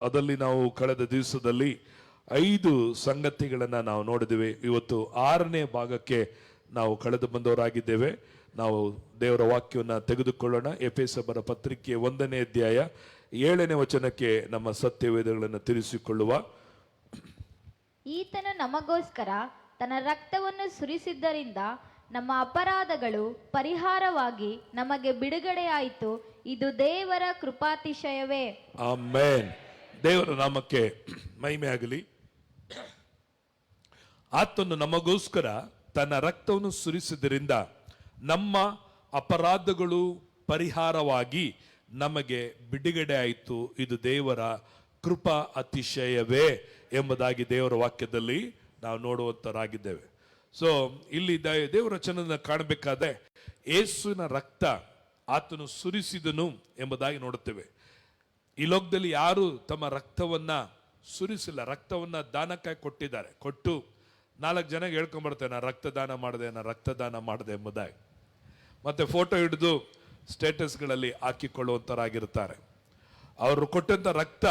ಅದರಲ್ಲಿ ನಾವು ಕಳೆದ ದಿವಸದಲ್ಲಿ 5 ಸಂಗತಿಗಳನ್ನು ನಾವು ನೋಡಿದ್ದೇವೆ. ಇವತ್ತು 6ನೇ ಭಾಗಕ್ಕೆ ನಾವು ಕಳೆದು ಬಂದವರಾಗಿದ್ದೇವೆ. ನಾವು ದೇವರ ವಾಕ್ಯವನ್ನು ತೆಗೆದುಕೊಳ್ಳೋಣ. ಎಫೆಸರ ಪತ್ರಿಕೆ 1ನೇ ಅಧ್ಯಾಯ 7ನೇ ವಚನಕ್ಕೆ ನಮ್ಮ ಸತ್ಯವೇದಗಳನ್ನು ತಿಳಿಸಿಕೊಳ್ಳುವ. ಈತನು ನಮಗೋಸ್ಕರ ತನ್ನ ರಕ್ತವನ್ನು ಸುರಿಸಿದ್ದರಿಂದ ನಮ್ಮ ಅಪರಾಧಗಳು ಪರಿಹಾರವಾಗಿ ನಮಗೆ ಬಿಡುಗಡೆಯಾಯಿತು. ಇದು ದೇವರ ಕೃಪಾತಿಶಯವೇ. ಆಮೆನ್. ದೇವರ ನಾಮಕ್ಕೆ ಮಹಿಮೆ ಆಗಲಿ. ಆತನು ನಮಗೋಸ್ಕರ ತನ್ನ ರಕ್ತವನ್ನು ಸುರಿಸಿದ್ದರಿಂದ ನಮ್ಮ ಅಪರಾಧಗಳು ಪರಿಹಾರವಾಗಿ ನಮಗೆ ಬಿಡುಗಡೆ ಆಯಿತು. ಇದು ದೇವರ ಕೃಪಾ ಅತಿಶಯವೇ ಎಂಬುದಾಗಿ ದೇವರ ವಾಕ್ಯದಲ್ಲಿ ನಾವು ನೋಡುವಂತರಾಗಿದ್ದೇವೆ. ಸೊ ಇಲ್ಲಿ ದೇವರ ವಚನವನ್ನು ಕಾಣಬೇಕಾದ್ರೆ ಯೇಸುವಿನ ರಕ್ತ ಆತನು ಸುರಿಸಿದನು ಎಂಬುದಾಗಿ ನೋಡುತ್ತೇವೆ. ಈ ಲೋಕದಲ್ಲಿ ಯಾರು ತಮ್ಮ ರಕ್ತವನ್ನ ಸುರಿಸಿಲ್ಲ. ರಕ್ತವನ್ನ ದಾನಕ್ಕಾಗಿ ಕೊಟ್ಟಿದ್ದಾರೆ. ಕೊಟ್ಟು 4 ಜನಕ್ಕೆ ಹೇಳ್ಕೊಂಡ್ಬರ್ತೇನೆ, ನಾ ರಕ್ತದಾನ ಮಾಡಿದೆ ಎಂಬುದಾಗಿ. ಮತ್ತೆ ಫೋಟೋ ಹಿಡಿದು ಸ್ಟೇಟಸ್ಗಳಲ್ಲಿ ಹಾಕಿಕೊಳ್ಳುವಂತರಾಗಿರ್ತಾರೆ. ಅವರು ಕೊಟ್ಟಂತ ರಕ್ತ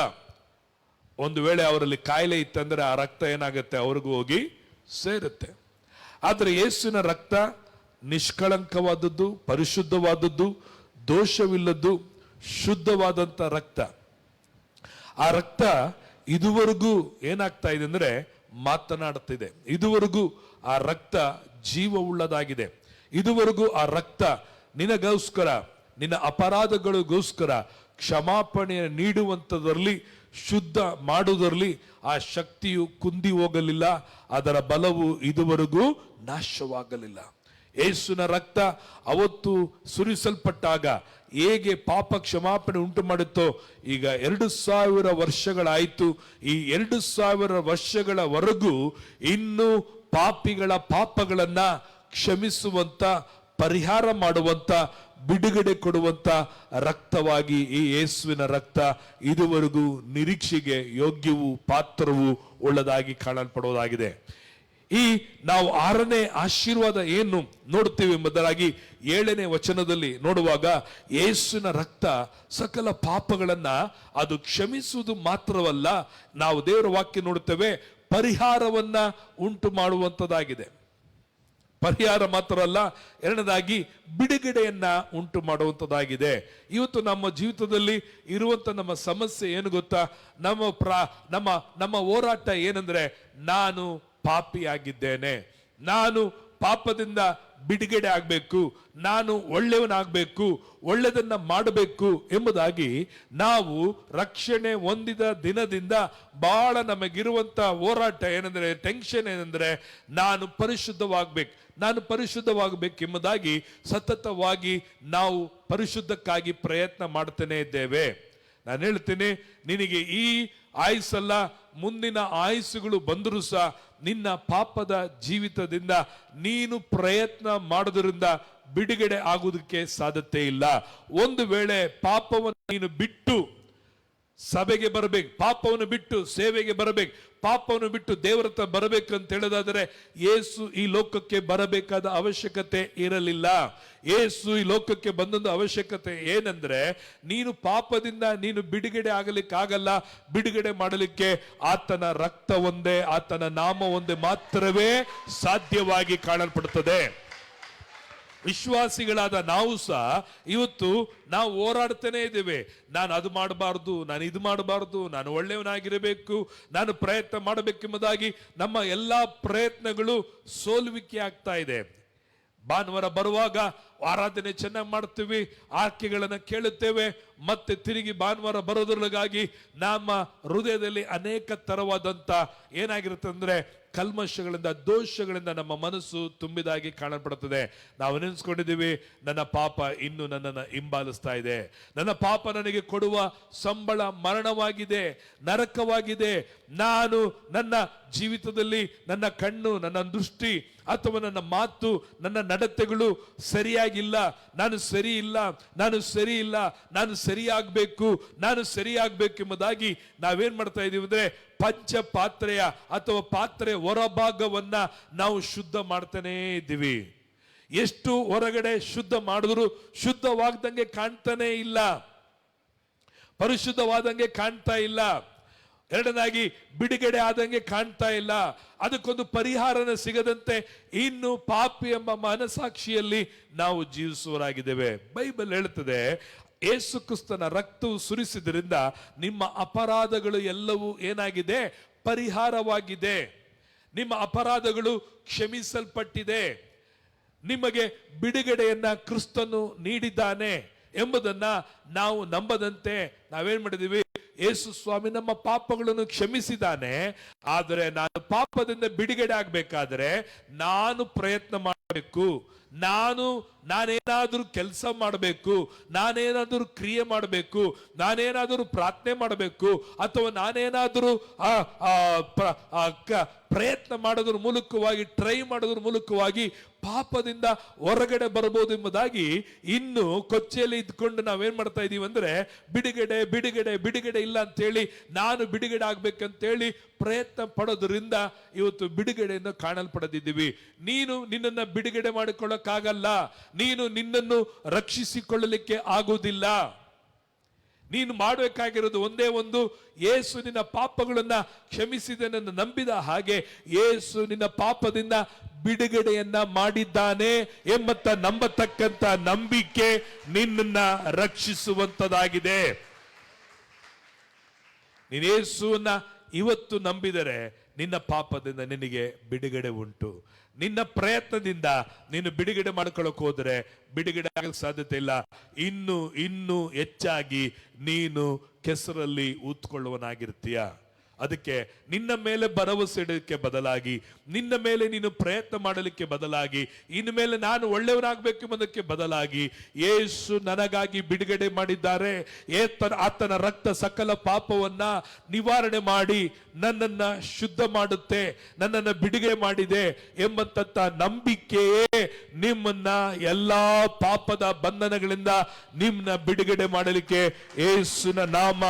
ಒಂದು ವೇಳೆ ಅವರಲ್ಲಿ ಕಾಯಿಲೆ ಇತ್ತಂದ್ರೆ ಆ ರಕ್ತ ಏನಾಗುತ್ತೆ, ಅವ್ರಿಗೂ ಹೋಗಿ ಸೇರುತ್ತೆ. ಆದರೆ ಯೇಸುವಿನ ರಕ್ತ ನಿಷ್ಕಳಂಕವಾದದ್ದು, ಪರಿಶುದ್ಧವಾದದ್ದು, ದೋಷವಿಲ್ಲದ್ದು, ಶುದ್ಧವಾದಂತ ರಕ್ತ. ಆ ರಕ್ತ ಇದುವರೆಗೂ ಏನಾಗ್ತಾ ಇದೆ ಅಂದ್ರೆ ಮಾತನಾಡುತ್ತಿದೆ. ಇದುವರೆಗೂ ಆ ರಕ್ತ ಜೀವವುಳ್ಳದಾಗಿದೆ. ಇದುವರೆಗೂ ಆ ರಕ್ತ ನಿನಗೋಸ್ಕರ, ನಿನ್ನ ಅಪರಾಧಗಳಿಗೋಸ್ಕರ ಕ್ಷಮಾಪಣೆ ನೀಡುವಂಥದ್ರಲ್ಲಿ, ಶುದ್ಧ ಮಾಡುವುದರಲ್ಲಿ ಆ ಶಕ್ತಿಯು ಕುಂದಿ ಹೋಗಲಿಲ್ಲ. ಅದರ ಬಲವು ಇದುವರೆಗೂ ನಾಶವಾಗಲಿಲ್ಲ. ಯೇಸುವಿನ ರಕ್ತ ಅವತ್ತು ಸುರಿಸಲ್ಪಟ್ಟಾಗ ಹೇಗೆ ಪಾಪ ಕ್ಷಮಾಪಣೆ ಉಂಟು ಮಾಡುತ್ತೋ, ಈಗ 2000 ವರ್ಷಗಳಾಯಿತು. ಈ 2000 ವರ್ಷಗಳವರೆಗೂ ಇನ್ನೂ ಪಾಪಿಗಳ ಪಾಪಗಳನ್ನ ಕ್ಷಮಿಸುವಂತ, ಪರಿಹಾರ ಮಾಡುವಂತ, ಬಿಡುಗಡೆ ಕೊಡುವಂತ ರಕ್ತವಾಗಿ ಈ ಯೇಸುವಿನ ರಕ್ತ ಇದುವರೆಗೂ ನಿರೀಕ್ಷೆಗೆ ಯೋಗ್ಯವೂ ಪಾತ್ರವೂ ಉಳ್ಳದಾಗಿ ಕಾಣಲ್ಪಡುವುದಾಗಿದೆ. ಈ ನಾವು 6ನೇ ಆಶೀರ್ವಾದ ಏನು ನೋಡುತ್ತೇವೆ ಎಂಬುದಾಗಿ 7ನೇ ವಚನದಲ್ಲಿ ನೋಡುವಾಗ, ಯೇಸುವಿನ ರಕ್ತ ಸಕಲ ಪಾಪಗಳನ್ನ ಅದು ಕ್ಷಮಿಸುವುದು ಮಾತ್ರವಲ್ಲ, ನಾವು ದೇವರ ವಾಕ್ಯ ನೋಡುತ್ತೇವೆ, ಪರಿಹಾರವನ್ನ ಉಂಟು ಮಾಡುವಂತದ್ದಾಗಿದೆ. ಪರಿಹಾರ ಮಾತ್ರ ಅಲ್ಲ, ಎರಡನೇದಾಗಿ ಬಿಡುಗಡೆಯನ್ನ ಉಂಟು ಮಾಡುವಂತದ್ದಾಗಿದೆ. ಇವತ್ತು ನಮ್ಮ ಜೀವಿತದಲ್ಲಿ ಇರುವಂತ ನಮ್ಮ ಸಮಸ್ಯೆ ಏನು ಗೊತ್ತಾ? ನಮ್ಮ ಹೋರಾಟ ಏನಂದ್ರೆ, ನಾನು ಪಾಪಿಯಾಗಿದ್ದೇನೆ, ನಾನು ಪಾಪದಿಂದ ಬಿಡುಗಡೆ ಆಗಬೇಕು, ನಾನು ಒಳ್ಳೆಯವನಾಗಬೇಕು, ಒಳ್ಳೆದನ್ನ ಮಾಡಬೇಕು ಎಂಬುದಾಗಿ ನಾವು ರಕ್ಷಣೆ ಹೊಂದಿದ ದಿನದಿಂದ ಬಹಳ ನಮಗಿರುವಂತ ಹೋರಾಟ ಏನಂದ್ರೆ, ಟೆನ್ಷನ್ ಏನಂದ್ರೆ, ನಾನು ಪರಿಶುದ್ಧವಾಗಬೇಕು ಎಂಬುದಾಗಿ ಸತತವಾಗಿ ನಾವು ಪರಿಶುದ್ಧಕ್ಕಾಗಿ ಪ್ರಯತ್ನ ಮಾಡ್ತಾನೆ ಇದ್ದೇವೆ. ನಾನು ಹೇಳ್ತೇನೆ, ನಿನಗೆ ಈ ಆಯುಸ್ಸಲ್ಲ, ಮುಂದಿನ ಆಯುಸ್ಸುಗಳು ಬಂದರೂ ಸಹ ನಿನ್ನ ಪಾಪದ ಜೀವಿತದಿಂದ ನೀನು ಪ್ರಯತ್ನ ಮಾಡೋದ್ರಿಂದ ಬಿಡುಗಡೆ ಆಗುವುದಕ್ಕೆ ಸಾಧ್ಯತೆ ಇಲ್ಲ. ಒಂದು ವೇಳೆ ಪಾಪವನ್ನು ನೀನು ಬಿಟ್ಟು ಸಭೆಗೆ ಬರಬೇಕು, ಪಾಪವನ್ನು ಬಿಟ್ಟು ಸೇವೆಗೆ ಬರಬೇಕು, ಪಾಪವನ್ನು ಬಿಟ್ಟು ದೇವರತ್ತ ಬರಬೇಕು ಅಂತ ಹೇಳೋದಾದರೆ ಯೇಸು ಈ ಲೋಕಕ್ಕೆ ಬರಬೇಕಾದ ಅವಶ್ಯಕತೆ ಇರಲಿಲ್ಲ. ಯೇಸು ಈ ಲೋಕಕ್ಕೆ ಬಂದೊಂದು ಅವಶ್ಯಕತೆ ಏನಂದ್ರೆ, ನೀನು ಪಾಪದಿಂದ ನೀನು ಬಿಡುಗಡೆ ಆಗಲಿಕ್ಕಾಗಲ್ಲ. ಬಿಡುಗಡೆ ಮಾಡಲಿಕ್ಕೆ ಆತನ ರಕ್ತ ಒಂದೇ, ಆತನ ನಾಮ ಒಂದೇ ಮಾತ್ರವೇ ಸಾಧ್ಯವಾಗಿ ಕಾಣಲ್ಪಡುತ್ತದೆ. ವಿಶ್ವಾಸಿಗಳಾದ ನಾವು ಸಹ ಇವತ್ತು ನಾವು ಹೋರಾಡ್ತಾನೆ ಇದ್ದೇವೆ. ನಾನು ಅದು ಮಾಡಬಾರ್ದು, ನಾನು ಇದು ಮಾಡಬಾರ್ದು, ನಾನು ಒಳ್ಳೆಯವನಾಗಿರಬೇಕು, ನಾನು ಪ್ರಯತ್ನ ಮಾಡಬೇಕೆಂಬುದಾಗಿ ನಮ್ಮ ಎಲ್ಲಾ ಪ್ರಯತ್ನಗಳು ಸೋಲುವಿಕೆ ಆಗ್ತಾ ಇದೆ. ಭಾನುವಾರ ಬರುವಾಗ ಆರಾಧನೆ ಚೆನ್ನಾಗಿ ಮಾಡ್ತೀವಿ, ಆರ್ಕೆಗಳನ್ನು ಕೇಳುತ್ತೇವೆ, ಮತ್ತೆ ತಿರುಗಿ ಭಾನುವಾರ ಬರೋದ್ರೊಳಗಾಗಿ ನಮ್ಮ ಹೃದಯದಲ್ಲಿ ಅನೇಕ ತರವಾದಂತ ಏನಾಗಿರುತ್ತೆ ಅಂದ್ರೆ ಕಲ್ಮಶಗಳಿಂದ, ದೋಷಗಳಿಂದ ನಮ್ಮ ಮನಸ್ಸು ತುಂಬಿದಾಗಿ ಕಾಣಲ್ಪಡುತ್ತದೆ. ನಾವು ನೆನೆಸ್ಕೊಂಡಿದ್ದೀವಿ, ನನ್ನ ಪಾಪ ಇನ್ನು ನನ್ನನ್ನು ಹಿಂಬಾಲಿಸ್ತಾ ಇದೆ, ನನ್ನ ಪಾಪ ನನಗೆ ಕೊಡುವ ಸಂಬಳ ಮರಣವಾಗಿದೆ, ನರಕವಾಗಿದೆ. ನಾನು ನನ್ನ ಜೀವಿತದಲ್ಲಿ ನನ್ನ ಕಣ್ಣು, ನನ್ನ ದೃಷ್ಟಿ ಅಥವಾ ನನ್ನ ಮಾತು, ನನ್ನ ನಡತೆಗಳು ಸರಿಯಾಗಿಲ್ಲ, ನಾನು ಸರಿಯಾಗಬೇಕು ಎಂಬುದಾಗಿ ನಾವೇನ್ ಮಾಡ್ತಾ ಇದೀವಿ ಅಂದ್ರೆ, ಪಂಚ ಪಾತ್ರೆಯ ಅಥವಾ ಪಾತ್ರೆ ಹೊರಭಾಗವನ್ನ ನಾವು ಶುದ್ಧ ಮಾಡ್ತಾನೇ ಇದ್ದೀವಿ. ಎಷ್ಟು ಹೊರಗಡೆ ಶುದ್ಧ ಮಾಡಿದ್ರು ಶುದ್ಧವಾಗದಂಗೆ ಕಾಣ್ತಾನೆ ಇಲ್ಲ, ಪರಿಶುದ್ಧವಾದಂಗೆ ಕಾಣ್ತಾ ಇಲ್ಲ. ಎರಡನೇದಾಗಿ ಬಿಡುಗಡೆ ಆದಂಗೆ ಕಾಣ್ತಾ ಇಲ್ಲ, ಅದಕ್ಕೊಂದು ಪರಿಹಾರನ ಸಿಗದಂತೆ ಇನ್ನು ಪಾಪಿ ಎಂಬ ಮನಸಾಕ್ಷಿಯಲ್ಲಿ ನಾವು ಜೀವಿಸುವರಾಗಿದ್ದೇವೆ. ಬೈಬಲ್ ಹೇಳುತ್ತದೆ, ಯೇಸು ಕ್ರಿಸ್ತನ ರಕ್ತವು ಸುರಿಸಿದ್ರಿಂದ ನಿಮ್ಮ ಅಪರಾಧಗಳು ಎಲ್ಲವೂ ಏನಾಗಿದೆ? ಪರಿಹಾರವಾಗಿದೆ. ನಿಮ್ಮ ಅಪರಾಧಗಳು ಕ್ಷಮಿಸಲ್ಪಟ್ಟಿದೆ. ನಿಮಗೆ ಬಿಡುಗಡೆಯನ್ನ ಕ್ರಿಸ್ತನು ನೀಡಿದ್ದಾನೆ ಎಂಬುದನ್ನ ನಾವು ನಂಬದಂತೆ ನಾವೇನ್ ಮಾಡಿದೀವಿ? ಯೇಸು ಸ್ವಾಮಿ ನಮ್ಮ ಪಾಪಗಳನ್ನು ಕ್ಷಮಿಸಿದ್ದಾನೆ, ಆದರೆ ನಾನು ಪಾಪದಿಂದ ಬಿಡುಗಡೆ ಆಗ್ಬೇಕಾದ್ರೆ ನಾನು ಪ್ರಯತ್ನ ಮಾಡಬೇಕು, ನಾನೇನಾದ್ರೂ ಕೆಲಸ ಮಾಡಬೇಕು, ನಾನೇನಾದ್ರೂ ಕ್ರಿಯೆ ಮಾಡಬೇಕು, ನಾನೇನಾದ್ರೂ ಪ್ರಾರ್ಥನೆ ಮಾಡಬೇಕು, ಅಥವಾ ನಾನೇನಾದ್ರೂ ಪ್ರಯತ್ನ ಮಾಡೋದ್ರ ಮೂಲಕವಾಗಿ, ಟ್ರೈ ಮಾಡೋದ್ರ ಮೂಲಕವಾಗಿ ಪಾಪದಿಂದ ಹೊರಗಡೆ ಬರಬಹುದು ಎಂಬುದಾಗಿ ಇನ್ನು ಕೊಚ್ಚೆಯಲ್ಲಿ ಇದ್ಕೊಂಡು ನಾವೇನ್ ಮಾಡ್ತಾ ಇದೀವಿ ಅಂದ್ರೆ ಬಿಡುಗಡೆ ಬಿಡುಗಡೆ ಬಿಡುಗಡೆ ಇಲ್ಲ ಅಂತೇಳಿ, ನಾನು ಬಿಡುಗಡೆ ಆಗ್ಬೇಕಂತೇಳಿ ಪ್ರಯತ್ನ ಪಡೋದ್ರಿಂದ ಇವತ್ತು ಬಿಡುಗಡೆಯನ್ನು ಕಾಣಲ್ಪಡದಿದ್ದೀವಿ. ನೀನು ನಿನ್ನನ್ನು ಬಿಡುಗಡೆ ಮಾಡಿಕೊಳ್ಳಕ್ಕಾಗಲ್ಲ, ನೀನು ನಿನ್ನನ್ನು ರಕ್ಷಿಸಿಕೊಳ್ಳಲಿಕ್ಕೆ ಆಗುವುದಿಲ್ಲ. ನೀನು ಮಾಡಬೇಕಾಗಿರೋದು ಒಂದೇ ಒಂದು, ಯೇಸು ನಿನ್ನ ಪಾಪಗಳನ್ನ ಕ್ಷಮಿಸಿದನೆಂದು ನಂಬಿದ ಹಾಗೆ ಯೇಸು ನಿನ್ನ ಪಾಪದಿಂದ ಬಿಡುಗಡೆಯನ್ನ ಮಾಡಿದ್ದಾನೆ ಎಂಬತ್ತ ನಂಬತಕ್ಕಂತ ನಂಬಿಕೆ ನಿನ್ನನ್ನ ರಕ್ಷಿಸುವಂತದಾಗಿದೆ. ನೀನು ಯೇಸುವನ್ನ ಇವತ್ತು ನಂಬಿದರೆ ನಿನ್ನ ಪಾಪದಿಂದ ನಿನಗೆ ಬಿಡುಗಡೆ ಉಂಟು. ನಿನ್ನ ಪ್ರಯತ್ನದಿಂದ ನೀನು ಬಿಡುಗಡೆ ಮಾಡ್ಕೊಳ್ಳೋಕೆ ಹೋದರೆ ಬಿಡುಗಡೆ ಆಗಕ್ಕೆ ಸಾಧ್ಯತೆ ಇಲ್ಲ. ಇನ್ನು ಹೆಚ್ಚಾಗಿ ನೀನು ಕೆಸರಲ್ಲಿ ಊತ್ಕೊಳ್ಳುವನಾಗಿರ್ತೀಯ. ಅದಕ್ಕೆ ನಿನ್ನ ಮೇಲೆ ಭರವಸೆ ಇಡಲಿಕ್ಕೆ ಬದಲಾಗಿ, ನಿನ್ನ ಮೇಲೆ ನೀನು ಪ್ರಯತ್ನ ಮಾಡಲಿಕ್ಕೆ ಬದಲಾಗಿ, ಇನ್ನು ಮೇಲೆ ನಾನು ಒಳ್ಳೆಯವನಾಗಬೇಕು ಎಂಬುದಕ್ಕೆ ಬದಲಾಗಿ, ಯೇಸು ನನಗಾಗಿ ಬಿಡುಗಡೆ ಮಾಡಿದ್ದಾರೆ, ಆತನ ರಕ್ತ ಸಕಲ ಪಾಪವನ್ನ ನಿವಾರಣೆ ಮಾಡಿ ನನ್ನನ್ನ ಶುದ್ಧ ಮಾಡುತ್ತೆ, ನನ್ನನ್ನು ಬಿಡುಗಡೆ ಮಾಡಿದೆ ಎಂಬಂತ ನಂಬಿಕೆಯೇ ನಿಮ್ಮನ್ನ ಎಲ್ಲಾ ಪಾಪದ ಬಂಧನಗಳಿಂದ ನಿಮ್ಮನ್ನ ಬಿಡುಗಡೆ ಮಾಡಲಿಕ್ಕೆ ಯೇಸುವಿನ ನಾಮ,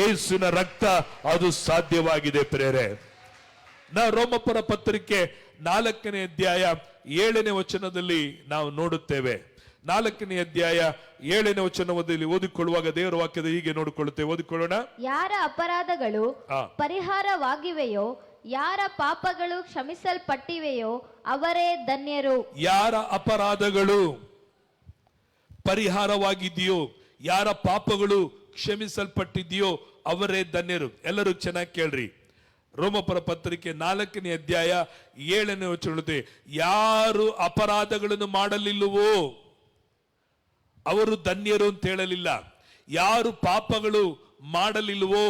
ಯೇಸುವಿನ ರಕ್ತ ಅದು ಸಾಧ್ಯವಾಗಿದೆ. ಪ್ರೇರೆ, ನಾವು ರೋಮಪುರ ಪತ್ರಿಕೆ 4ನೇ ಅಧ್ಯಾಯ 7ನೇ ವಚನದಲ್ಲಿ ನಾವು ನೋಡುತ್ತೇವೆ. 4ನೇ ಅಧ್ಯಾಯ 7ನೇ ವಚನದಲ್ಲಿ ಓದಿಕೊಳ್ಳುವಾಗ ದೇವರ ವಾಕ್ಯದ ಹೀಗೆ ನೋಡಿಕೊಳ್ಳುತ್ತೇವೆ. ಓದಿಕೊಳ್ಳೋಣ. ಯಾರ ಅಪರಾಧಗಳು ಪರಿಹಾರವಾಗಿವೆಯೋ, ಯಾರ ಪಾಪಗಳು ಕ್ಷಮಿಸಲ್ಪಟ್ಟಿವೆಯೋ ಅವರೇ ಧನ್ಯರು. ಯಾರ ಅಪರಾಧಗಳು ಪರಿಹಾರವಾಗಿದೆಯೋ, ಯಾರ ಪಾಪಗಳು ಕ್ಷಮಿಸಲ್ಪಟ್ಟಿದೆಯೋ ಅವರೇ ಧನ್ಯರು. ಎಲ್ಲರೂ ಚೆನ್ನಾಗಿ ಕೇಳ್ರಿ. ರೋಮಪುರ ಪತ್ರಿಕೆ 4ನೇ ಅಧ್ಯಾಯ 7ನೇ ವಚನ, ಯಾರು ಅಪರಾಧಗಳನ್ನು ಮಾಡಲಿಲ್ಲವೋ ಅವರು ಧನ್ಯರು ಅಂತ ಹೇಳಲಿಲ್ಲ. ಯಾರು ಪಾಪಗಳು ಮಾಡಲಿಲ್ಲವೋ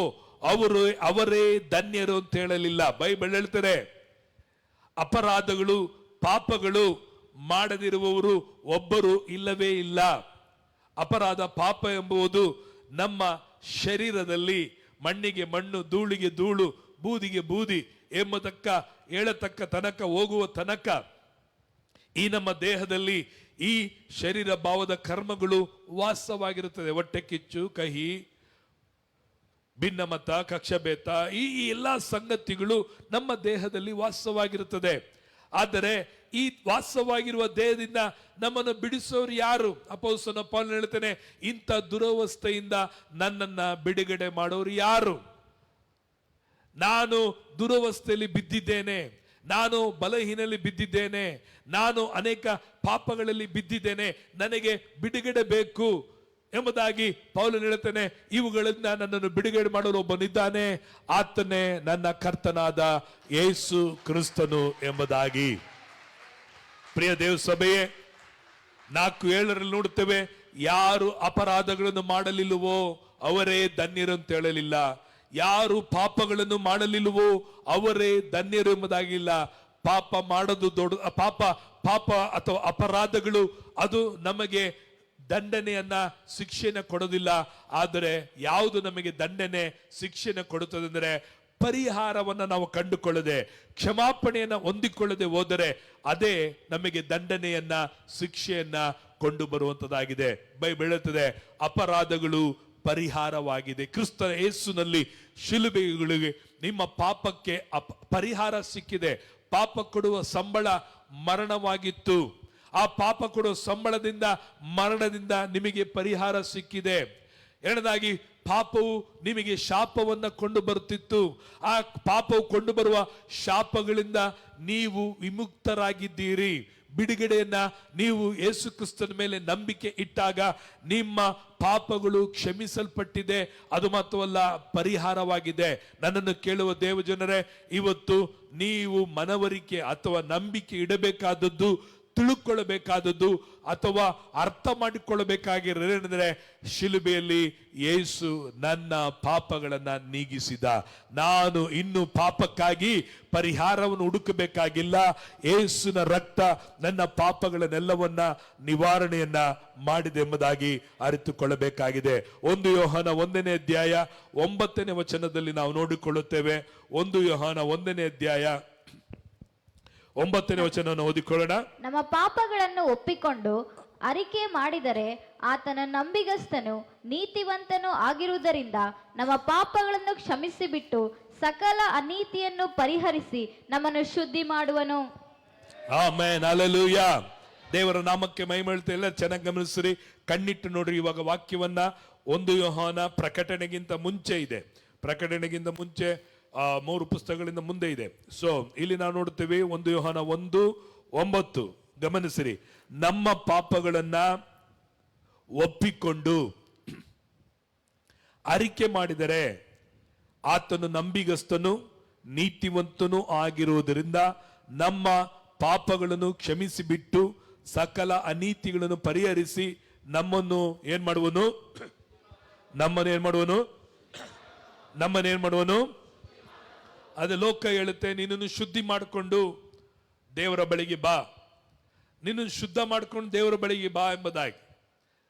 ಅವರೇ ಧನ್ಯರು ಅಂತ ಹೇಳಲಿಲ್ಲ. ಬೈಬಲ್ ಹೇಳ್ತಾರೆ, ಅಪರಾಧಗಳು ಪಾಪಗಳು ಮಾಡದಿರುವವರು ಒಬ್ಬರು ಇಲ್ಲವೇ ಇಲ್ಲ. ಅಪರಾಧ ಪಾಪ ಎಂಬುದು ನಮ್ಮ ಶರೀರದಲ್ಲಿ ಮಣ್ಣಿಗೆ ಮಣ್ಣು, ಧೂಳಿಗೆ ಧೂಳು, ಬೂದಿಗೆ ಬೂದಿ ಎಂಬುದಕ್ಕ ಹೇಳತಕ್ಕ ತನಕ ಹೋಗುವ ತನಕ ಈ ನಮ್ಮ ದೇಹದಲ್ಲಿ ಈ ಶರೀರ ಭಾವದ ಕರ್ಮಗಳು ವಾಸವಾಗಿರುತ್ತದೆ. ಹೊಟ್ಟೆ ಕಿಚ್ಚು, ಕಹಿ, ಭಿನ್ನಮತ, ಕಕ್ಷಭೇದ, ಈ ಎಲ್ಲ ಸಂಗತಿಗಳು ನಮ್ಮ ದೇಹದಲ್ಲಿ ವಾಸವಾಗಿರುತ್ತದೆ. ಆದರೆ ಈ ವಾಸವಾಗಿರುವ ದೇಹದಿಂದ ನಮ್ಮನ್ನು ಬಿಡಿಸೋರು ಯಾರು? ಅಪೊಸ್ತಲನಾದ ಪೌಲನು ಹೇಳ್ತಾನೆ, ಇಂಥ ದುರವಸ್ಥೆಯಿಂದ ನನ್ನನ್ನ ಬಿಡುಗಡೆ ಮಾಡೋರು ಯಾರು? ನಾನು ದುರವಸ್ಥೆಯಲ್ಲಿ ಬಿದ್ದಿದ್ದೇನೆ, ನಾನು ಬಲಹೀನಲ್ಲಿ ಬಿದ್ದಿದ್ದೇನೆ, ನಾನು ಅನೇಕ ಪಾಪಗಳಲ್ಲಿ ಬಿದ್ದಿದ್ದೇನೆ, ನನಗೆ ಬಿಡುಗಡೆ ಬೇಕು ಎಂಬುದಾಗಿ ಪೌಲನು ಹೇಳ್ತಾನೆ. ಇವುಗಳಿಂದ ನನ್ನನ್ನು ಬಿಡುಗಡೆ ಮಾಡಲು ಒಬ್ಬನಿದ್ದಾನೆ, ಆತನೇ ನನ್ನ ಕರ್ತನಾದ ಯೇಸು ಕ್ರಿಸ್ತನು ಎಂಬುದಾಗಿ. ಪ್ರಿಯ ದೇವ ಸಭೆಯೇ, 4:7 ನೋಡುತ್ತೇವೆ, ಯಾರು ಅಪರಾಧಗಳನ್ನು ಮಾಡಲಿಲ್ಲವೋ ಅವರೇ ಧನ್ಯರು ಅಂತ ಹೇಳಲಿಲ್ಲ. ಯಾರು ಪಾಪಗಳನ್ನು ಮಾಡಲಿಲ್ಲವೋ ಅವರೇ ಧನ್ಯರು ಎಂಬುದಾಗಿಲ್ಲ. ಪಾಪ ಮಾಡೋದು ದೊಡ್ಡ ಪಾಪ ಅಥವಾ ಅಪರಾಧಗಳು ಅದು ನಮಗೆ ದಂಡನೆಯನ್ನ ಶಿಕ್ಷೆನ ಕೊಡೋದಿಲ್ಲ. ಆದರೆ ಯಾವುದು ನಮಗೆ ದಂಡನೆ ಶಿಕ್ಷೆನ ಕೊಡುತ್ತದೆ ಅಂದರೆ ಪರಿಹಾರವನ್ನ ನಾವು ಕಂಡುಕೊಳ್ಳದೆ, ಕ್ಷಮಾಪಣೆಯನ್ನ ಹೊಂದಿಕೊಳ್ಳದೆ ಹೋದರೆ ಅದೇ ನಮಗೆ ದಂಡನೆಯನ್ನ ಶಿಕ್ಷೆಯನ್ನ ಕೊಂಡು ಬರುವಂತದ್ದಾಗಿದೆ. ಬೈಬಲ್ ಹೇಳುತ್ತದೆ, ಅಪರಾಧಗಳು ಪರಿಹಾರವಾಗಿದೆ. ಕ್ರಿಸ್ತನ ಯೇಸುನಲ್ಲಿ ಶಿಲುಬೆಗಳಿಗೆ ನಿಮ್ಮ ಪಾಪಕ್ಕೆ ಪರಿಹಾರ ಸಿಕ್ಕಿದೆ. ಪಾಪ ಕೊಡುವ ಸಂಬಳ ಮರಣವಾಗಿತ್ತು. ಆ ಪಾಪ ಕೊಡುವ ಸಂಬಳದಿಂದ, ಮರಣದಿಂದ ನಿಮಗೆ ಪರಿಹಾರ ಸಿಕ್ಕಿದೆ. ಎರಡನೇದಾಗಿ ಪಾಪವು ನಿಮಗೆ ಶಾಪವನ್ನ ಕೊಂಡು ಬರುತ್ತಿತ್ತು. ಆ ಪಾಪವು ಕೊಂಡು ಬರುವ ಶಾಪಗಳಿಂದ ನೀವು ವಿಮುಕ್ತರಾಗಿದ್ದೀರಿ. ಬಿಡುಗಡೆಯನ್ನ ನೀವು ಯೇಸು ಕ್ರಿಸ್ತನ ಮೇಲೆ ನಂಬಿಕೆ ಇಟ್ಟಾಗ ನಿಮ್ಮ ಪಾಪಗಳು ಕ್ಷಮಿಸಲ್ಪಟ್ಟಿದೆ. ಅದು ಮಾತ್ರವಲ್ಲ, ಪರಿಹಾರವಾಗಿದೆ. ನನ್ನನ್ನು ಕೇಳುವ ದೇವಜನರೇ, ಇವತ್ತು ನೀವು ಮನವರಿಕೆ ಅಥವಾ ನಂಬಿಕೆ ಇಡಬೇಕಾದದ್ದು, ತಿಳುಕೊಳ್ಳಬೇಕಾದದ್ದು ಅಥವಾ ಅರ್ಥ ಮಾಡಿಕೊಳ್ಳಬೇಕಾಗಿರೋದೇನೆಂದರೆ, ಶಿಲುಬೆಯಲ್ಲಿ ಯೇಸು ನನ್ನ ಪಾಪಗಳನ್ನ ನೀಗಿಸಿದ. ನಾನು ಇನ್ನು ಪಾಪಕ್ಕಾಗಿ ಪರಿಹಾರವನ್ನು ಹುಡುಕಬೇಕಾಗಿಲ್ಲ. ಯೇಸುವಿನ ರಕ್ತ ನನ್ನ ಪಾಪಗಳನ್ನೆಲ್ಲವನ್ನ ನಿವಾರಣೆಯನ್ನ ಮಾಡಿದೆ ಎಂಬುದಾಗಿ ಅರಿತುಕೊಳ್ಳಬೇಕಾಗಿದೆ. 1 ಯೋಹಾನ 1ನೇ ಅಧ್ಯಾಯ 9ನೇ ವಚನದಲ್ಲಿ ನಾವು ನೋಡಿಕೊಳ್ಳುತ್ತೇವೆ. 1 ಯೋಹಾನ 1ನೇ ಅಧ್ಯಾಯ 9ನೇ ವಚನವನ್ನು ಓದಿಕೊಳ್ಳೋಣ. ನಮ್ಮ ಪಾಪಗಳನ್ನು ಒಪ್ಪಿಕೊಂಡು ಅರಿಕೆ ಮಾಡಿದರೆ ಆತನ ನಂಬಿಗಸ್ತನು ನೀತಿವಂತನು ಆಗಿರುವುದರಿಂದ ನಮ್ಮ ಪಾಪಗಳನ್ನು ಕ್ಷಮಿಸಿಬಿಟ್ಟು ಸಕಲ ಅನೀತಿಯನ್ನು ಪರಿಹರಿಸಿ ನಮ್ಮನ್ನು ಶುದ್ಧಿ ಮಾಡುವನು. Amen, hallelujah. ದೇವರ ನಾಮಕ್ಕೆ ಮಹಿಮೆ. ಎಲ್ಲ ಚೆನ್ನಾಗಿ ಗಮನಿಸ್ರಿ, ಕಣ್ಣಿಟ್ಟು ನೋಡ್ರಿ. ಇವಾಗ ವಾಕ್ಯವನ್ನ 1 ಯೋಹಾನ ಪ್ರಕಟಣೆಗಿಂತ ಮುಂಚೆ ಇದೆ. ಪ್ರಕಟಣೆಗಿಂತ ಮುಂಚೆ 3 ಪುಸ್ತಕಗಳಿಂದ ಮುಂದೆ ಇದೆ. ಸೊ ಇಲ್ಲಿ ನಾವು ನೋಡ್ತೇವೆ 1 ಯೋಹಾನ 1:9. ಗಮನಿಸಿರಿ, ನಮ್ಮ ಪಾಪಗಳನ್ನ ಒಪ್ಪಿಕೊಂಡು ಅರಿಕೆ ಮಾಡಿದರೆ ಆತನು ನಂಬಿಗಸ್ತನು ನೀತಿವಂತನು ಆಗಿರುವುದರಿಂದ ನಮ್ಮ ಪಾಪಗಳನ್ನು ಕ್ಷಮಿಸಿಬಿಟ್ಟು ಸಕಲ ಅನೀತಿಗಳನ್ನು ಪರಿಹರಿಸಿ ನಮ್ಮನ್ನು ಏನ್ ಮಾಡುವನು? ನಮ್ಮನ್ನೇನ್ ಮಾಡುವನು? ಅದು ಲೋಕ ಹೇಳುತ್ತೆ, ನಿನ್ನನ್ನು ಶುದ್ಧಿ ಮಾಡಿಕೊಂಡು ದೇವರ ಬಳಿಗೆ ಬಾ, ನಿನ್ನನ್ನು ಶುದ್ಧ ಮಾಡಿಕೊಂಡು ದೇವರ ಬಳಿಗೆ ಬಾ ಎಂಬುದಾಗಿ.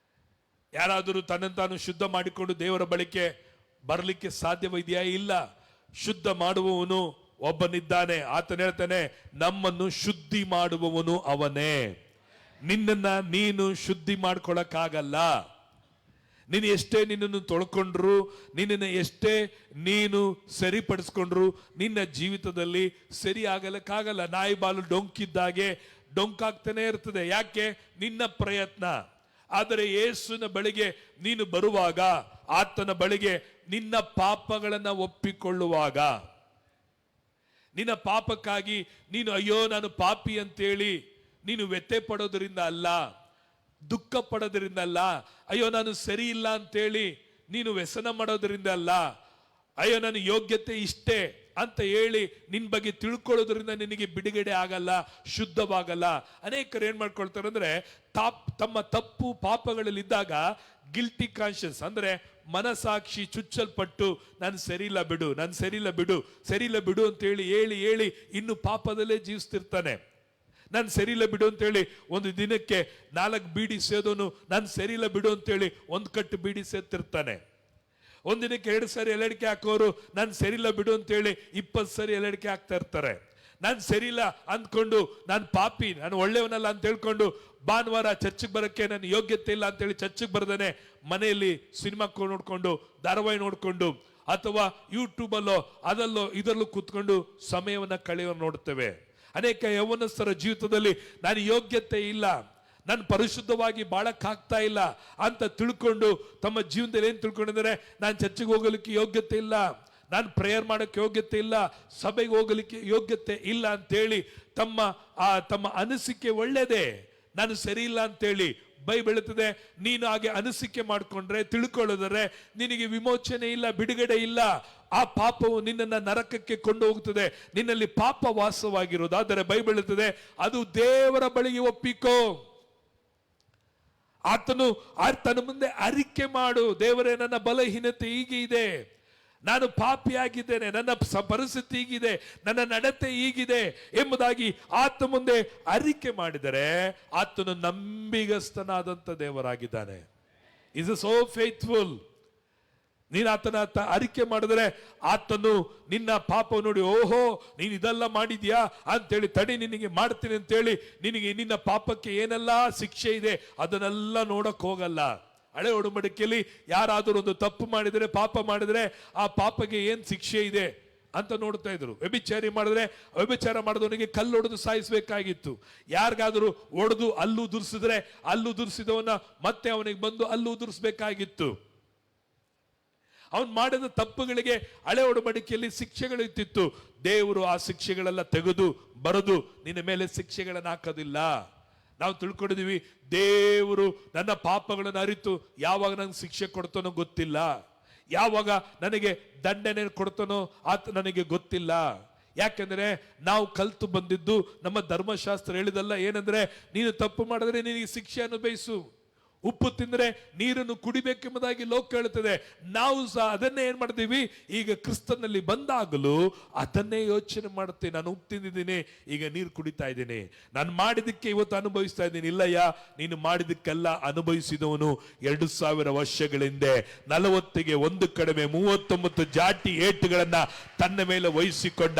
ಯಾರಾದರೂ ತನ್ನನ್ನು ತಾನು ಶುದ್ಧ ಮಾಡಿಕೊಂಡು ದೇವರ ಬಳಿಗೆ ಬರಲಿಕ್ಕೆ ಸಾಧ್ಯವಿದೆಯಾ? ಇಲ್ಲ. ಶುದ್ಧ ಮಾಡುವವನು ಒಬ್ಬನಿದ್ದಾನೆ. ಆತನ ಹೇಳ್ತಾನೆ, ನಮ್ಮನ್ನು ಶುದ್ಧಿ ಮಾಡುವವನು ಅವನೇ. ನಿನ್ನನ್ನ ನೀನು ಶುದ್ಧಿ ಮಾಡ್ಕೊಳಕ್ಕಾಗಲ್ಲ. ನೀನು ಎಷ್ಟೇ ನಿನ್ನನ್ನು ತೊಳ್ಕೊಂಡ್ರು, ನಿನ್ನನ್ನು ಎಷ್ಟೇ ನೀನು ಸರಿಪಡಿಸ್ಕೊಂಡ್ರು, ನಿನ್ನ ಜೀವಿತದಲ್ಲಿ ಸರಿ ಆಗಲಕ್ಕಾಗಲ್ಲ. ನಾಯಿ ಬಾಲು ಡೊಂಕಿದ್ದಾಗೆ ಡೊಂಕಾಗ್ತಾನೆ ಇರ್ತದೆ. ಯಾಕೆ? ನಿನ್ನ ಪ್ರಯತ್ನ. ಆದರೆ ಯೇಸುವಿನ ಬಳಿಗೆ ನೀನು ಬರುವಾಗ, ಆತನ ಬಳಿಗೆ ನಿನ್ನ ಪಾಪಗಳನ್ನ ಒಪ್ಪಿಕೊಳ್ಳುವಾಗ, ನಿನ್ನ ಪಾಪಕ್ಕಾಗಿ ನೀನು ಅಯ್ಯೋ ನಾನು ಪಾಪಿ ಅಂತೇಳಿ ನೀನು ವ್ಯಥೆ ಪಡೋದ್ರಿಂದ ಅಲ್ಲ, ದುಃಖ ಪಡೋದ್ರಿಂದ ಅಲ್ಲ, ಅಯ್ಯೋ ನಾನು ಸರಿ ಇಲ್ಲ ಅಂತೇಳಿ ನೀನು ವ್ಯಸನ ಮಾಡೋದ್ರಿಂದ ಅಲ್ಲ, ಅಯ್ಯೋ ನನ್ನ ಯೋಗ್ಯತೆ ಇಷ್ಟೇ ಅಂತ ಹೇಳಿ ನಿನ್ ಬಗ್ಗೆ ತಿಳ್ಕೊಳ್ಳೋದ್ರಿಂದ ನಿನಗೆ ಬಿಡುಗಡೆ ಆಗಲ್ಲ, ಶುದ್ಧವಾಗಲ್ಲ. ಅನೇಕರು ಏನ್ ಮಾಡ್ಕೊಳ್ತಾರೆ ಅಂದ್ರೆ, ತಮ್ಮ ತಪ್ಪು ಪಾಪಗಳಲ್ಲಿದ್ದಾಗ ಗಿಲ್ಟಿ ಕಾನ್ಶಿಯಸ್ ಅಂದ್ರೆ ಮನಸಾಕ್ಷಿ ಚುಚ್ಚಲ್ಪಟ್ಟು ನಾನು ಸರಿಯಿಲ್ಲ ಬಿಡು ಅಂತ ಹೇಳಿ ಇನ್ನು ಪಾಪದಲ್ಲೇ ಜೀವಿಸ್ತಿರ್ತಾನೆ. ನಾನು ಸರಿಯಿಲ್ಲ ಬಿಡು ಅಂತೇಳಿ ಒಂದು ದಿನಕ್ಕೆ 4 ಬೀಡಿ ಸೇದೋನು ನಾನು ಸರಿಯಿಲ್ಲ ಬಿಡು ಅಂತೇಳಿ 1 ಕಟ್ಟು ಬೀಡಿ ಸೇರ್ತಿರ್ತಾನೆ. ಒಂದಿನಕ್ಕೆ 2 ಸಾರಿ ಎಲೆಡಿಕೆ ಹಾಕೋರು ನಾನು ಸರಿಯಿಲ್ಲ ಬಿಡು ಅಂತೇಳಿ 20 ಸಾರಿ ಎಲೆಡಿಕೆ ಹಾಕ್ತಾ ಇರ್ತಾರೆ. ನಾನು ಸರಿಯಿಲ್ಲ ಅಂದ್ಕೊಂಡು, ನಾನು ಪಾಪಿ, ನಾನು ಒಳ್ಳೆಯವನಲ್ಲ ಅಂತ ಹೇಳ್ಕೊಂಡು ಭಾನುವಾರ ಚರ್ಚಿಗೆ ಬರೋಕ್ಕೆ ನನ್ನ ಯೋಗ್ಯತೆ ಇಲ್ಲ ಅಂತೇಳಿ ಚರ್ಚಿಗೆ ಬರ್ದೇನೆ ಮನೆಯಲ್ಲಿ ಸಿನಿಮಾ ನೋಡ್ಕೊಂಡು, ಧಾರಾವಾಹಿ ನೋಡ್ಕೊಂಡು, ಅಥವಾ ಯೂಟ್ಯೂಬಲ್ಲೋ ಅದಲ್ಲೋ ಇದರಲ್ಲೂ ಕೂತ್ಕೊಂಡು ಸಮಯವನ್ನ ಕಳೆಯೋರು ನೋಡ್ತೇವೆ. ಅನೇಕ ಯೌವನಸ್ಥರ ಜೀವಿತದಲ್ಲಿ ನಾನು ಯೋಗ್ಯತೆ ಇಲ್ಲ, ನಾನು ಪರಿಶುದ್ಧವಾಗಿ ಬಾಳಕ್ಕಾಗ್ತಾ ಇಲ್ಲ ಅಂತ ತಿಳ್ಕೊಂಡು ತಮ್ಮ ಜೀವನದಲ್ಲಿ ಏನ್ ತಿಳ್ಕೊಂಡಿದ್ದಾರೆ, ನಾನು ಚರ್ಚಿಗೆ ಹೋಗಲಿಕ್ಕೆ ಯೋಗ್ಯತೆ ಇಲ್ಲ, ನಾನು ಪ್ರೇಯರ್ ಮಾಡೋಕ್ಕೆ ಯೋಗ್ಯತೆ ಇಲ್ಲ, ಸಭೆಗೆ ಹೋಗಲಿಕ್ಕೆ ಯೋಗ್ಯತೆ ಇಲ್ಲ ಅಂತೇಳಿ ತಮ್ಮ ಅನಿಸಿಕೆ ಒಳ್ಳೇದೇ, ನಾನು ಸರಿ ಇಲ್ಲ ಅಂತೇಳಿ ಬೈಬಲ್ ಹೇಳುತ್ತದೆ. ನೀನು ಹಾಗೆ ಅನಿಸಿಕೆ ಮಾಡಿಕೊಂಡ್ರೆ, ತಿಳ್ಕೊಳ್ಳೋದ್ರೆ ನಿನಗೆ ವಿಮೋಚನೆ ಇಲ್ಲ, ಬಿಡುಗಡೆ ಇಲ್ಲ. ಆ ಪಾಪವು ನಿನ್ನನ್ನು ನರಕಕ್ಕೆ ಕೊಂಡು ಹೋಗುತ್ತದೆ. ನಿನ್ನಲ್ಲಿ ಪಾಪ ವಾಸವಾಗಿರೋದಾದರೆ ಬೈಬಲ್ ಹೇಳುತ್ತದೆ, ಅದು ದೇವರ ಬಳಿಗೆ ಒಪ್ಪಿಕೋ. ಆತನ ಮುಂದೆ ಅರಿಕೆ ಮಾಡು, ದೇವರೇ ನನ್ನ ಬಲಹೀನತೆ ಹೀಗೆ ಇದೆ, ನಾನು ಪಾಪಿಯಾಗಿದ್ದೇನೆ, ನನ್ನ ಪರಿಸ್ಥಿತಿ ಹೀಗಿದೆ, ನನ್ನ ನಡತೆ ಹೀಗಿದೆ ಎಂಬುದಾಗಿ ಆತ ಮುಂದೆ ಅರಿಕೆ ಮಾಡಿದರೆ ಆತನು ನಂಬಿಗಸ್ತನಾದಂತ ದೇವರಾಗಿದ್ದಾನೆ. Is so faithful. ನೀನು ಆತನ ಅರಿಕೆ ಮಾಡಿದ್ರೆ ಆತನು ನಿನ್ನ ಪಾಪ ನೋಡಿ, ಓಹೋ ನೀನು ಇದೆಲ್ಲ ಮಾಡಿದ್ಯಾ ಅಂತೇಳಿ, ತಡಿ ನಿನಗೆ ಮಾಡ್ತೀನಿ ಅಂತೇಳಿ ನಿನಗೆ ನಿನ್ನ ಪಾಪಕ್ಕೆ ಏನೆಲ್ಲ ಶಿಕ್ಷೆ ಇದೆ ಅದನ್ನೆಲ್ಲ ನೋಡಕ್ ಹೋಗಲ್ಲ. ಹಳೆ ಒಡಂಬಡಿಕೆಯಲ್ಲಿ ಯಾರಾದರೂ ಒಂದು ತಪ್ಪು ಮಾಡಿದರೆ, ಪಾಪ ಮಾಡಿದರೆ ಆ ಪಾಪಕ್ಕೆ ಏನ್ ಶಿಕ್ಷೆ ಇದೆ ಅಂತ ನೋಡ್ತಾ ಇದ್ರು. ವ್ಯಭಿಚಾರ ಮಾಡಿದವನಿಗೆ ಕಲ್ಲು ಹೊಡೆದು ಸಾಯಿಸಬೇಕಾಗಿತ್ತು. ಯಾರಿಗಾದರೂ ಹೊಡೆದು ಅಲ್ಲು ದುರ್ಸಿದ್ರೆ ಅಲ್ಲು ದುರ್ಸಿದವನ ಮತ್ತೆ ಅವನಿಗೆ ಬಂದು ಅಲ್ಲು ದುರ್ಸ್ಬೇಕಾಗಿತ್ತು. ಅವನು ಮಾಡಿದ ತಪ್ಪುಗಳಿಗೆ ಹಳೆ ಒಡಂಬಡಿಕೆಯಲ್ಲಿ ಶಿಕ್ಷೆಗಳಿರ್ತಿತ್ತು. ದೇವರು ಆ ಶಿಕ್ಷೆಗಳೆಲ್ಲ ತೆಗೆದು ಬರೆದು ನಿನ್ನ ಮೇಲೆ ಶಿಕ್ಷೆಗಳನ್ನು ಹಾಕೋದಿಲ್ಲ. ನಾವು ತಿಳ್ಕೊಂಡಿದೀವಿ, ದೇವರು ನನ್ನ ಪಾಪಗಳನ್ನು ಅರಿತು ಯಾವಾಗ ನಂಗೆ ಶಿಕ್ಷೆ ಕೊಡ್ತಾನೋ ಗೊತ್ತಿಲ್ಲ, ಯಾವಾಗ ನನಗೆ ದಂಡನೆ ಕೊಡ್ತಾನೋ ಆತ ನನಗೆ ಗೊತ್ತಿಲ್ಲ. ಯಾಕೆಂದ್ರೆ ನಾವು ಕಲ್ತು ಬಂದಿದ್ದು ನಮ್ಮ ಧರ್ಮಶಾಸ್ತ್ರ ಹೇಳಿದಲ್ಲ, ಏನಂದ್ರೆ ನೀನು ತಪ್ಪು ಮಾಡಿದ್ರೆ ನಿನಗೆ ಶಿಕ್ಷೆ ಅನುಭವಿಸು, ಉಪ್ಪು ತಿಂದ್ರೆ ನೀರನ್ನು ಕುಡಿಬೇಕೆಂಬುದಾಗಿ ಲೋಕ ಹೇಳುತ್ತದೆ. ನಾವು ಸಹ ಅದನ್ನೇ ಏನ್ ಮಾಡ್ತೀವಿ, ಈಗ ಕ್ರಿಸ್ತನಲ್ಲಿ ಬಂದಾಗಲೂ ಅದನ್ನೇ ಯೋಚನೆ ಮಾಡುತ್ತೆ. ನಾನು ಉಪ್ಪು ತಿಂದಿದ್ದೀನಿ, ಈಗ ನೀರು ಕುಡಿತಾ ಇದ್ದೀನಿ, ನಾನು ಮಾಡಿದಕ್ಕೆ ಇವತ್ತು ಅನುಭವಿಸ್ತಾ ಇದ್ದೀನಿ. ಇಲ್ಲಯ್ಯ, ನೀನು ಮಾಡಿದಕ್ಕೆಲ್ಲ ಅನುಭವಿಸಿದವನು 2000 ವರ್ಷಗಳ ಹಿಂದೆ 40ಗೆ 1 ಕಡಿಮೆ 39 ಜಾಟಿ ಏಟುಗಳನ್ನ ತನ್ನ ಮೇಲೆ ವಹಿಸಿಕೊಂಡ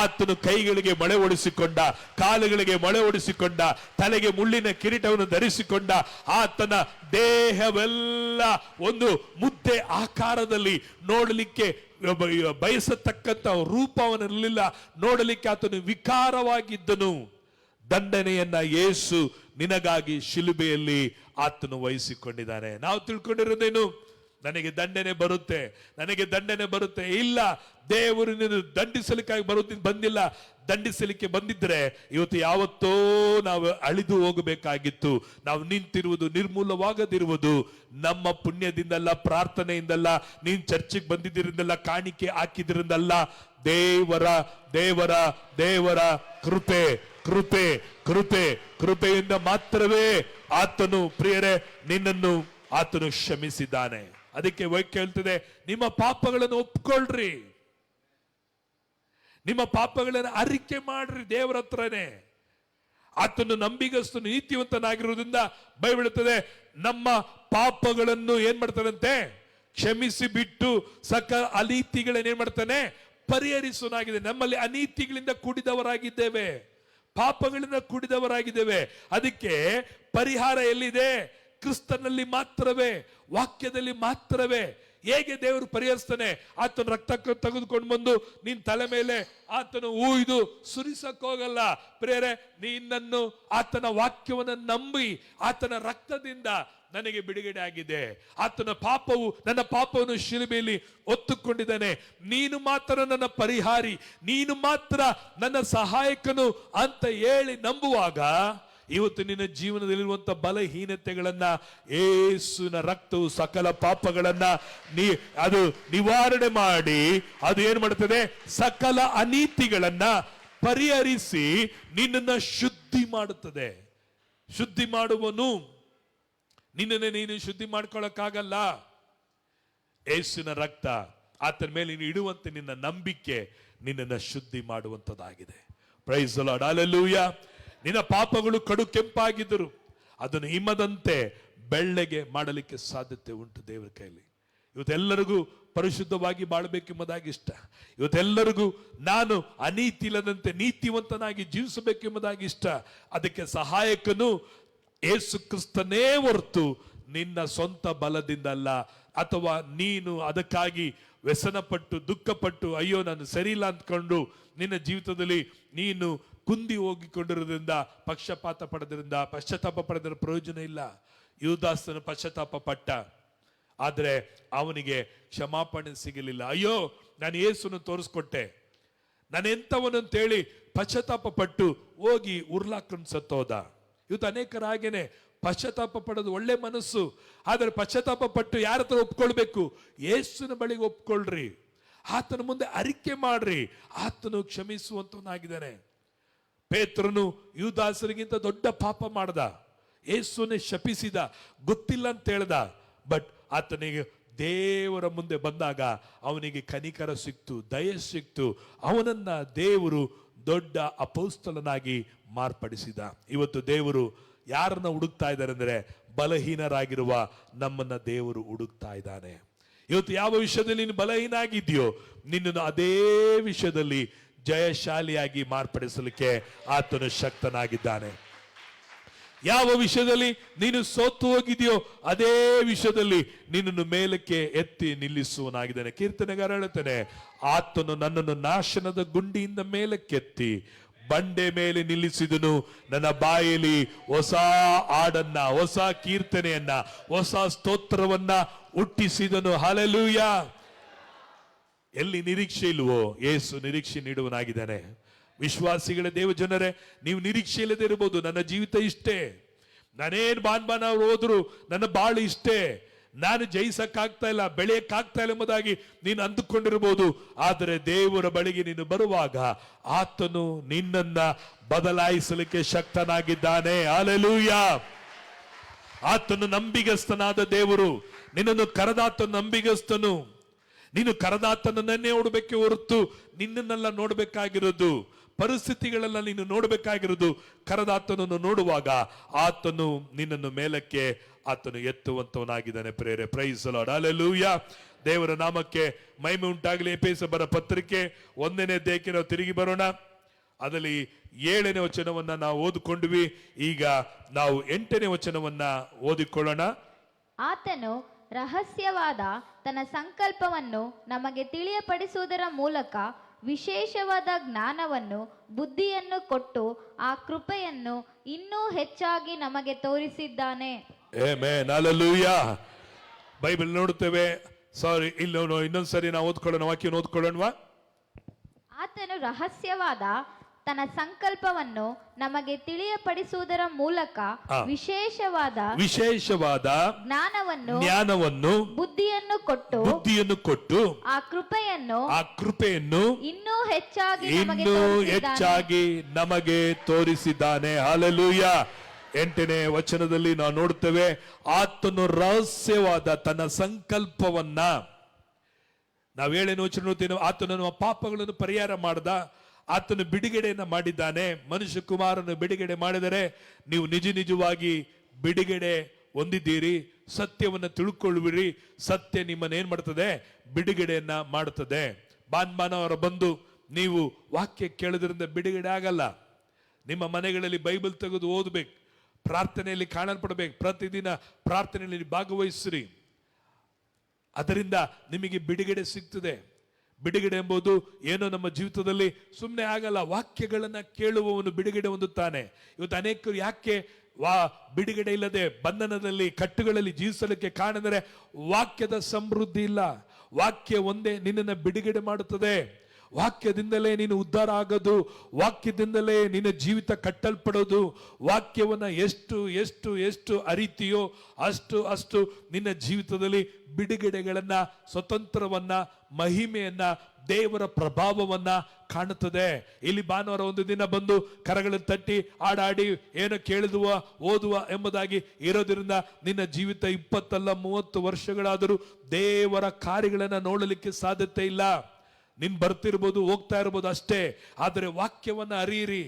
ಆತನು ಕೈಗಳಿಗೆ ಮಳೆ ಒಡಿಸಿಕೊಂಡ, ಕಾಲುಗಳಿಗೆ ಮಳೆ ಒಡಿಸಿಕೊಂಡ, ತಲೆಗೆ ಮುಳ್ಳಿನ ಕಿರೀಟವನ್ನು ಧರಿಸಿಕೊಂಡ ಆತನ ದೇಹವೆಲ್ಲ ಒಂದು ಮುದ್ದೆ ಆಕಾರದಲ್ಲಿ ನೋಡಲಿಕ್ಕೆ ಬಯಸತಕ್ಕಂತ ರೂಪವನ್ನಿರಲಿಲ್ಲ. ನೋಡಲಿಕ್ಕೆ ಆತನು ವಿಕಾರವಾಗಿದ್ದನು. ದಂಡನೆಯನ್ನ ಯೇಸು ನಿನಗಾಗಿ ಶಿಲುಬೆಯಲ್ಲಿ ಆತನು ವಹಿಸಿಕೊಂಡಿದ್ದಾನೆ. ನಾವು ತಿಳ್ಕೊಂಡಿರೋದೇನು, ನನಗೆ ದಂಡನೆ ಬರುತ್ತೆ, ನನಗೆ ದಂಡನೆ ಬರುತ್ತೆ. ಇಲ್ಲ, ದೇವರು ನಿನ್ನ ದಂಡಿಸಲಿಕ್ಕಾಗಿ ಬಂದಿಲ್ಲ. ದಂಡಿಸಲಿಕ್ಕೆ ಬಂದಿದ್ರೆ ಇವತ್ತು ಯಾವತ್ತೋ ನಾವು ಅಳಿದು ಹೋಗಬೇಕಾಗಿತ್ತು. ನಾವು ನಿಂತಿರುವುದು, ನಿರ್ಮೂಲವಾಗದಿರುವುದು ನಮ್ಮ ಪುಣ್ಯದಿಂದಲ್ಲ, ಪ್ರಾರ್ಥನೆಯಿಂದಲ್ಲ, ನೀನ್ ಚರ್ಚಿಗೆ ಬಂದಿದ್ದರಿಂದಲ್ಲ, ಕಾಣಿಕೆ ಹಾಕಿದ್ರಿಂದಲ್ಲ, ದೇವರ ದೇವರ ದೇವರ ಕೃಪೆ ಕೃಪೆ ಕೃಪೆ ಕೃಪೆಯಿಂದ ಮಾತ್ರವೇ ಆತನು ಪ್ರಿಯರೇ ನಿನ್ನನ್ನು ಆತನು ಕ್ಷಮಿಸಿದ್ದಾನೆ. ಅದಕ್ಕೆ ವಾಕ್ಯ ಹೇಳ್ತದೆ, ನಿಮ್ಮ ಪಾಪಗಳನ್ನು ಒಪ್ಕೊಳ್ರಿ, ನಿಮ್ಮ ಪಾಪಗಳನ್ನು ಅರಿಕೆ ಮಾಡ್ರಿ ದೇವರ ಹತ್ರನೇ. ಆತನು ನಂಬಿಗಸ್ತನು ನೀತಿವಂತನಾಗಿರುವುದರಿಂದ ಬೈಬಲ್ ಹೇಳುತ್ತದೆ, ನಮ್ಮ ಪಾಪಗಳನ್ನು ಏನ್ ಮಾಡ್ತಾನಂತೆ, ಕ್ಷಮಿಸಿ ಬಿಟ್ಟು ಸಕಲ ಅನೀತಿಗಳನ್ನ ಏನ್ ಮಾಡ್ತಾನೆ, ಪರಿಹರಿಸುವನಾಗಿದೆ. ನಮ್ಮಲ್ಲಿ ಅನೀತಿಗಳಿಂದ ಕೂಡಿದವರಾಗಿದ್ದೇವೆ, ಪಾಪಗಳಿಂದ ಕೂಡಿದವರಾಗಿದ್ದೇವೆ. ಅದಕ್ಕೆ ಪರಿಹಾರ ಎಲ್ಲಿದೆ? ಕ್ರಿಸ್ತನಲ್ಲಿ ಮಾತ್ರವೇ, ವಾಕ್ಯದಲ್ಲಿ ಮಾತ್ರವೇ. ಹೇಗೆ ದೇವರು ಪರಿಹರಿಸ್ತಾನೆ? ಆತನ ರಕ್ತ ತೆಗೆದುಕೊಂಡು ಬಂದು ನಿನ್ ತಲೆ ಮೇಲೆ ಆತನು ಊಯ್ದು ಸುರಿಸಕ್ ಹೋಗಲ್ಲ ಪ್ರೇರೆ. ನಿನ್ನನ್ನು ಆತನ ವಾಕ್ಯವನ್ನು ನಂಬಿ ಆತನ ರಕ್ತದಿಂದ ನನಗೆ ಬಿಡುಗಡೆ ಆಗಿದೆ, ಆತನ ಪಾಪವು ನನ್ನ ಪಾಪವನ್ನು ಶಿಲುಬೆಯಲ್ಲಿ ಒತ್ತುಕೊಂಡಿದ್ದಾನೆ, ನೀನು ಮಾತ್ರ ನನ್ನ ಪರಿಹಾರಿ, ನೀನು ಮಾತ್ರ ನನ್ನ ಸಹಾಯಕನು ಅಂತ ಹೇಳಿ ನಂಬುವಾಗ ಇವತ್ತು ನಿನ್ನ ಜೀವನದಲ್ಲಿರುವಂತ ಬಲಹೀನತೆಗಳನ್ನ ಯೇಸುವಿನ ರಕ್ತವು ಸಕಲ ಪಾಪಗಳನ್ನ ಅದು ನಿವಾರಣೆ ಮಾಡಿ ಅದು ಏನ್ ಮಾಡುತ್ತದೆ, ಸಕಲ ಅನೀತಿಗಳನ್ನ ಪರಿಹರಿಸಿ ನಿನ್ನನ್ನ ಶುದ್ಧಿ ಮಾಡುತ್ತದೆ. ಶುದ್ಧಿ ಮಾಡುವನು ನಿನ್ನನ್ನೇ ನೀನು ಶುದ್ಧಿ ಮಾಡ್ಕೊಳ್ಳಕ್ಕಾಗಲ್ಲ. ಯೇಸುವಿನ ರಕ್ತ, ಆತನ ಮೇಲೆ ನೀನು ಇಡುವಂತೆ ನಿನ್ನ ನಂಬಿಕೆ ನಿನ್ನನ್ನ ಶುದ್ಧಿ ಮಾಡುವಂತದ್ದಾಗಿದೆ. Praise the Lord, hallelujah. ನಿನ್ನ ಪಾಪಗಳು ಕಡು ಕೆಂಪಾಗಿದ್ದರು ಅದನ್ನು ಹಿಮದಂತೆ ಬೆಳ್ಳಗೆ ಮಾಡಲಿಕ್ಕೆ ಸಾಧ್ಯತೆ ಉಂಟು ದೇವರ ಕೈಯಲ್ಲಿ. ಇವತ್ತೆಲ್ಲರಿಗೂ ಪರಿಶುದ್ಧವಾಗಿ ಬಾಳಬೇಕೆಂಬುದಾಗಿ ಇಷ್ಟ. ಇವತ್ತೆಲ್ಲರಿಗೂ ನಾನು ಅನೀತಿ ಇಲ್ಲದಂತೆ ನೀತಿವಂತನಾಗಿ ಜೀವಿಸಬೇಕೆಂಬುದಾಗಿ ಇಷ್ಟ. ಅದಕ್ಕೆ ಸಹಾಯಕನು ಯೇಸು ಕ್ರಿಸ್ತನೇ ಹೊರತು ನಿನ್ನ ಸ್ವಂತ ಬಲದಿಂದಲ್ಲ, ಅಥವಾ ನೀನು ಅದಕ್ಕಾಗಿ ವ್ಯಸನಪಟ್ಟು ದುಃಖಪಟ್ಟು ಅಯ್ಯೋ ನಾನು ಸರಿ ಇಲ್ಲ ಅಂದ್ಕೊಂಡು ನಿನ್ನ ಜೀವಿತದಲ್ಲಿ ನೀನು ಕುಂದಿ ಹೋಗಿಕೊಂಡಿರೋದ್ರಿಂದ ಪಶ್ಚಾತ್ತಾಪ ಪಡೆದ್ರ ಪ್ರಯೋಜನ ಇಲ್ಲ. ಯೂದಾಸನು ಪಶ್ಚಾತ್ತಾಪ ಪಟ್ಟ, ಆದ್ರೆ ಅವನಿಗೆ ಕ್ಷಮಾಪಣೆ ಸಿಗಲಿಲ್ಲ. ಅಯ್ಯೋ ನಾನು ಯೇಸುವನ್ನು ತೋರಿಸ್ಕೊಟ್ಟೆ, ನಾನೆಂಥವನು ಅಂತೇಳಿ ಪಶ್ಚಾತ್ತಾಪ ಪಟ್ಟು ಹೋಗಿ ಉರ್ಲಾಕೊಂಡು ಸತ್ತೋದ. ಇವತ್ತು ಅನೇಕರ ಹಾಗೇನೆ ಪಶ್ಚಾತ್ತಾಪ ಪಡೋದು ಒಳ್ಳೆ ಮನಸ್ಸು, ಆದ್ರೆ ಪಶ್ಚಾತ್ತಾಪ ಪಟ್ಟು ಯಾರ ಹತ್ರ ಒಪ್ಕೊಳ್ಬೇಕು? ಯೇಸುವಿನ ಬಳಿಗೆ ಒಪ್ಕೊಳ್ರಿ, ಆತನ ಮುಂದೆ ಅರಿಕೆ ಮಾಡ್ರಿ, ಆತನು ಕ್ಷಮಿಸುವಂತವನಾಗಿದ್ದಾನೆ. ಪೇತ್ರನು ಯೂದಾಸರಿಗಿಂತ ದೊಡ್ಡ ಪಾಪ ಮಾಡ್ದ, ಯೇಸುವನ್ನೇ ಶಪಿಸಿದ, ಗೊತ್ತಿಲ್ಲ ಅಂತ ಹೇಳ್ದ. ಬಟ್ ಆತನಿಗೆ ದೇವರ ಮುಂದೆ ಬಂದಾಗ ಅವನಿಗೆ ಕನಿಕರ ಸಿಕ್ತು, ದಯೆ ಸಿಕ್ತು, ಅವನನ್ನ ದೇವರು ದೊಡ್ಡ ಅಪೊಸ್ತಲನಾಗಿ ಮಾರ್ಪಡಿಸಿದ. ಇವತ್ತು ದೇವರು ಯಾರನ್ನ ಹುಡುಕ್ತಾ ಇದ್ದಾರೆ ಅಂದ್ರೆ ಬಲಹೀನರಾಗಿರುವ ನಮ್ಮನ್ನ ದೇವರು ಹುಡುಕ್ತಾ ಇದ್ದಾನೆ. ಇವತ್ತು ಯಾವ ವಿಷಯದಲ್ಲಿ ನೀನು ಬಲಹೀನ ಆಗಿದ್ಯೋ ನಿನ್ನನ್ನು ಅದೇ ವಿಷಯದಲ್ಲಿ ಜಯಶಾಲಿಯಾಗಿ ಮಾರ್ಪಡಿಸಲಿಕ್ಕೆ ಆತನು ಶಕ್ತನಾಗಿದ್ದಾನೆ. ಯಾವ ವಿಷಯದಲ್ಲಿ ನೀನು ಸೋತು ಹೋಗಿದೆಯೋ ಅದೇ ವಿಷಯದಲ್ಲಿ ನಿನ್ನನ್ನು ಮೇಲಕ್ಕೆ ಎತ್ತಿ ನಿಲ್ಲಿಸುವನಾಗಿದ್ದಾನೆ. ಕೀರ್ತನೆಗಾರ ಹೇಳ್ತಾನೆ, ಆತನು ನನ್ನನ್ನು ನಾಶನದ ಗುಂಡಿಯಿಂದ ಮೇಲಕ್ಕೆತ್ತಿ ಬಂಡೆ ಮೇಲೆ ನಿಲ್ಲಿಸಿದನು, ನನ್ನ ಬಾಯಲ್ಲಿ ಹೊಸ ಹಾಡನ್ನ, ಹೊಸ ಕೀರ್ತನೆಯನ್ನ, ಹೊಸ ಸ್ತೋತ್ರವನ್ನ ಹುಟ್ಟಿಸಿದನು. ಹಲ್ಲೆಲೂಯಾ. ಎಲ್ಲಿ ನಿರೀಕ್ಷೆ ಇಲ್ವೋ ಯೇಸು ನಿರೀಕ್ಷೆ ನೀಡುವನಾಗಿದ್ದಾನೆ. ವಿಶ್ವಾಸಿಗಳ ದೇವ ಜನರೇ, ನೀವು ನಿರೀಕ್ಷೆ ಇಲ್ಲದೆ ಇರಬಹುದು. ನನ್ನ ಜೀವಿತ ಇಷ್ಟೇ, ನಾನೇನ್ ಬಾನ್ ಅವ್ರು ಹೋದ್ರು ನನ್ನ ಬಾಳು ಇಷ್ಟೇ, ನಾನು ಜಯಿಸಕ್ಕಾಗ್ತಾ ಇಲ್ಲ, ಬೆಳೆಯಕ್ಕಾಗ್ತಾ ಇಲ್ಲ ಎಂಬುದಾಗಿ ನೀನು ಅಂದುಕೊಂಡಿರಬಹುದು. ಆದರೆ ದೇವರ ಬಳಿಗೆ ನೀನು ಬರುವಾಗ ಆತನು ನಿನ್ನನ್ನ ಬದಲಾಯಿಸಲಿಕ್ಕೆ ಶಕ್ತನಾಗಿದ್ದಾನೆ. ಹಲ್ಲೆಲೂಯಾ. ಆತನು ನಂಬಿಗಸ್ತನಾದ ದೇವರು. ನಿನ್ನನ್ನು ಕರೆದಾತನು ನಂಬಿಗಸ್ತನು. ನೀನು ಕರೆದಾತನನ್ನೇ ನೋಡಬೇಕೆ ಹೊರತು ನಿನ್ನನ್ನೆಲ್ಲ ನೋಡಬೇಕಾಗಿರೋದು, ಪರಿಸ್ಥಿತಿಗಳೆಲ್ಲ ನೀನು ನೋಡಬೇಕಾಗಿರೋದು. ಕರೆದಾತನನ್ನು ನೋಡುವಾಗ ಆತನು ನಿನ್ನನ್ನು ಮೇಲಕ್ಕೆ ಆತನು ಎತ್ತುವಂತವನಾಗಿದ್ದಾನೆ. ಪ್ರೇರೆ, ಪ್ರೈಸ್ ದಿ ಲಾರ್ಡ್. ಹಲ್ಲೆಲೂಯಾ. ದೇವರ ನಾಮಕ್ಕೆ ಮಹಿಮೆ ಉಂಟಾಗಲಿ. ಎಫೆಸರ ಪತ್ರಿಕೆ 1ನೇ ಅಧ್ಯಾಯಕ್ಕೆ ನಾವು ತಿರುಗಿ ಬರೋಣ. ಅದರಲ್ಲಿ 7ನೇ ವಚನವನ್ನ ನಾವು ಓದಿಕೊಂಡ್ವಿ. ಈಗ ನಾವು 8ನೇ ವಚನವನ್ನ ಓದಿಕೊಳ್ಳೋಣ. ಆತನು ರಹಸ್ಯವಾದ ತನ್ನ ಸಂಕಲ್ಪವನ್ನು ನಮಗೆ ತಿಳಿಯಪಡಿಸುವುದರ ಮೂಲಕ ವಿಶೇಷವಾದ ಜ್ಞಾನವನ್ನು ಬುದ್ಧಿಯನ್ನು ಕೊಟ್ಟು ಆ ಕೃಪೆಯನ್ನು ಇನ್ನೂ ಹೆಚ್ಚಾಗಿ ನಮಗೆ ತೋರಿಸಿದ್ದಾನೆ. ಆಮೆನ್. ಹಲ್ಲೆಲೂಯಾ. ಬೈಬಲ್ ನೋಡುತ್ತೇವೆ. ಸಾರಿ, ಇನ್ನೊಂದ್ಸರಿ ನಾವು ಓದ್ಕೊಳ್ಳೋಣ, ವಾಕ್ಯವನ್ನು ಓದ್ಕೊಳ್ಳೋಣವಾ? ಆತನು ರಹಸ್ಯವಾದ ತನ್ನ ಸಂಕಲ್ಪವನ್ನು ನಮಗೆ ತಿಳಿಯಪಡಿಸುವುದರ ಮೂಲಕ ವಿಶೇಷವಾದ ಜ್ಞಾನವನ್ನು ಬುದ್ಧಿಯನ್ನು ಕೊಟ್ಟು ಆ ಕೃಪೆಯನ್ನು ಇನ್ನೂ ಹೆಚ್ಚಾಗಿ ನಮಗೆ ತೋರಿಸಿದ್ದಾನೆ. ಹಲ್ಲೆಲೂಯಾ. 8ನೇ ವಚನದಲ್ಲಿ ನಾವು ನೋಡುತ್ತೇವೆ, ಆತನು ರಹಸ್ಯವಾದ ತನ್ನ ಸಂಕಲ್ಪವನ್ನ, ನಾವು 7ನೇ ವಚನ ನೋಡ್ತೇವೆ, ಆತನು ನಮ್ಮ ಪಾಪಗಳನ್ನು ಪರಿಹಾರ ಮಾಡ್ದ, ಆತನು ಬಿಡುಗಡೆಯನ್ನ ಮಾಡಿದ್ದಾನೆ. ಮನುಷ್ಯ ಕುಮಾರನು ಬಿಡುಗಡೆ ಮಾಡಿದರೆ ನೀವು ನಿಜವಾಗಿ ಬಿಡುಗಡೆ ಹೊಂದಿದ್ದೀರಿ. ಸತ್ಯವನ್ನು ತಿಳ್ಕೊಳ್ಳುವಿರಿ. ಸತ್ಯ ನಿಮ್ಮನ್ನ ಏನ್ ಮಾಡ್ತದೆ? ಬಿಡುಗಡೆಯನ್ನ ಮಾಡುತ್ತದೆ. ಬಾನ್ಮಾನವರ ಬಂದು ನೀವು ವಾಕ್ಯ ಕೇಳೋದ್ರಿಂದ ಬಿಡುಗಡೆ ಆಗಲ್ಲ. ನಿಮ್ಮ ಮನೆಗಳಲ್ಲಿ ಬೈಬಲ್ ತೆಗೆದು ಓದ್ಬೇಕು, ಪ್ರಾರ್ಥನೆಯಲ್ಲಿ ಕಾಣಲ್ಪಡಬೇಕು, ಪ್ರತಿದಿನ ಪ್ರಾರ್ಥನೆಯಲ್ಲಿ ಭಾಗವಹಿಸ್ರಿ. ಅದರಿಂದ ನಿಮಗೆ ಬಿಡುಗಡೆ ಸಿಗ್ತದೆ. ಬಿಡುಗಡೆ ಎಂಬುದು ಏನೋ ನಮ್ಮ ಜೀವಿತದಲ್ಲಿ ಸುಮ್ಮನೆ ಆಗಲ್ಲ. ವಾಕ್ಯಗಳನ್ನ ಕೇಳುವವನು ಬಿಡುಗಡೆ ಹೊಂದುತ್ತಾನೆ. ಇವತ್ತು ಅನೇಕರು ಯಾಕೆ ಬಿಡುಗಡೆ ಇಲ್ಲದೆ ಬಂಧನದಲ್ಲಿ, ಕಟ್ಟುಗಳಲ್ಲಿ ಜೀವಿಸಲಿಕ್ಕೆ ಕಾರಣಂದರೆ ವಾಕ್ಯದ ಸಮೃದ್ಧಿ ಇಲ್ಲ. ವಾಕ್ಯ ಒಂದೇ ನಿನ್ನನ್ನು ಬಿಡುಗಡೆ ಮಾಡುತ್ತದೆ. ವಾಕ್ಯದಿಂದಲೇ ನೀನು ಉದ್ಧಾರ ಆಗೋದು, ವಾಕ್ಯದಿಂದಲೇ ನಿನ್ನ ಜೀವಿತ ಕಟ್ಟಲ್ಪಡೋದು. ವಾಕ್ಯವನ್ನ ಎಷ್ಟು ಎಷ್ಟು ಎಷ್ಟು ಅರಿತೀಯೋ ಅಷ್ಟು ನಿನ್ನ ಜೀವಿತದಲ್ಲಿ ಬಿಡುಗಡೆಗಳನ್ನ, ಸ್ವತಂತ್ರವನ್ನ, ಮಹಿಮೆಯನ್ನ, ದೇವರ ಪ್ರಭಾವವನ್ನ ಕಾಣುತ್ತದೆ. ಇಲ್ಲಿ ಭಾನುವಾರ ಒಂದು ದಿನ ಬಂದು ಕರಗಳನ್ನು ತಟ್ಟಿ ಆಡಾಡಿ ಏನೋ ಕೇಳಿದುವ ಓದುವ ಎಂಬುದಾಗಿ ಇರೋದ್ರಿಂದ ನಿನ್ನ ಜೀವಿತ 20 ಅಲ್ಲ 30 ವರ್ಷಗಳಾದರೂ ದೇವರ ಕಾರ್ಯಗಳನ್ನ ನೋಡಲಿಕ್ಕೆ ಸಾಧ್ಯತೆ ಇಲ್ಲ. ನೀನ್ ಬರ್ತಿರ್ಬೋದು, ಹೋಗ್ತಾ ಇರ್ಬೋದು ಅಷ್ಟೇ. ಆದರೆ ವಾಕ್ಯವನ್ನ ಅರಿಯಿರಿ,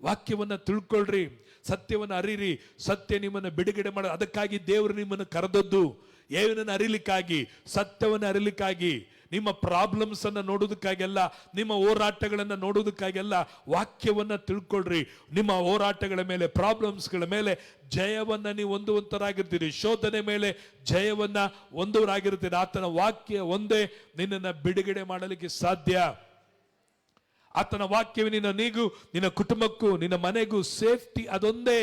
ವಾಕ್ಯವನ್ನ ತಿಳ್ಕೊಳ್ರಿ, ಸತ್ಯವನ್ನ ಅರಿಯಿರಿ. ಸತ್ಯ ನಿಮ್ಮನ್ನು ಬಿಡುಗಡೆ ಮಾಡ. ಅದಕ್ಕಾಗಿ ದೇವರು ನಿಮ್ಮನ್ನು ಕರೆದದ್ದು ಏನನ್ನು ಅರಿಲಿಕ್ಕಾಗಿ, ಸತ್ಯವನ್ನು ಅರಿಲಿಕ್ಕಾಗಿ. ನಿಮ್ಮ ಪ್ರಾಬ್ಲಮ್ಸ್ ಅನ್ನ ನೋಡೋದಕ್ಕಾಗೆಲ್ಲ, ನಿಮ್ಮ ಹೋರಾಟಗಳನ್ನ ನೋಡೋದಕ್ಕಾಗೆಲ್ಲ ವಾಕ್ಯವನ್ನ ತಿಳ್ಕೊಳ್ರಿ. ನಿಮ್ಮ ಹೋರಾಟಗಳ ಮೇಲೆ, ಪ್ರಾಬ್ಲಮ್ಸ್ಗಳ ಮೇಲೆ ಜಯವನ್ನ ನೀವು ಹೊಂದುವಂತರಾಗಿರ್ತೀರಿ. ಶೋಧನೆ ಮೇಲೆ ಜಯವನ್ನ ಹೊಂದುವರಾಗಿರ್ತೀರಿ. ಆತನ ವಾಕ್ಯ ಒಂದೇ ನಿನ್ನನ್ನು ಬಿಡುಗಡೆ ಮಾಡಲಿಕ್ಕೆ ಸಾಧ್ಯ. ಆತನ ವಾಕ್ಯವೇ ನಿನಗೂ, ನಿನ್ನ ಕುಟುಂಬಕ್ಕೂ, ನಿನ್ನ ಮನೆಗೂ ಸೇಫ್ಟಿ. ಅದೊಂದೇ.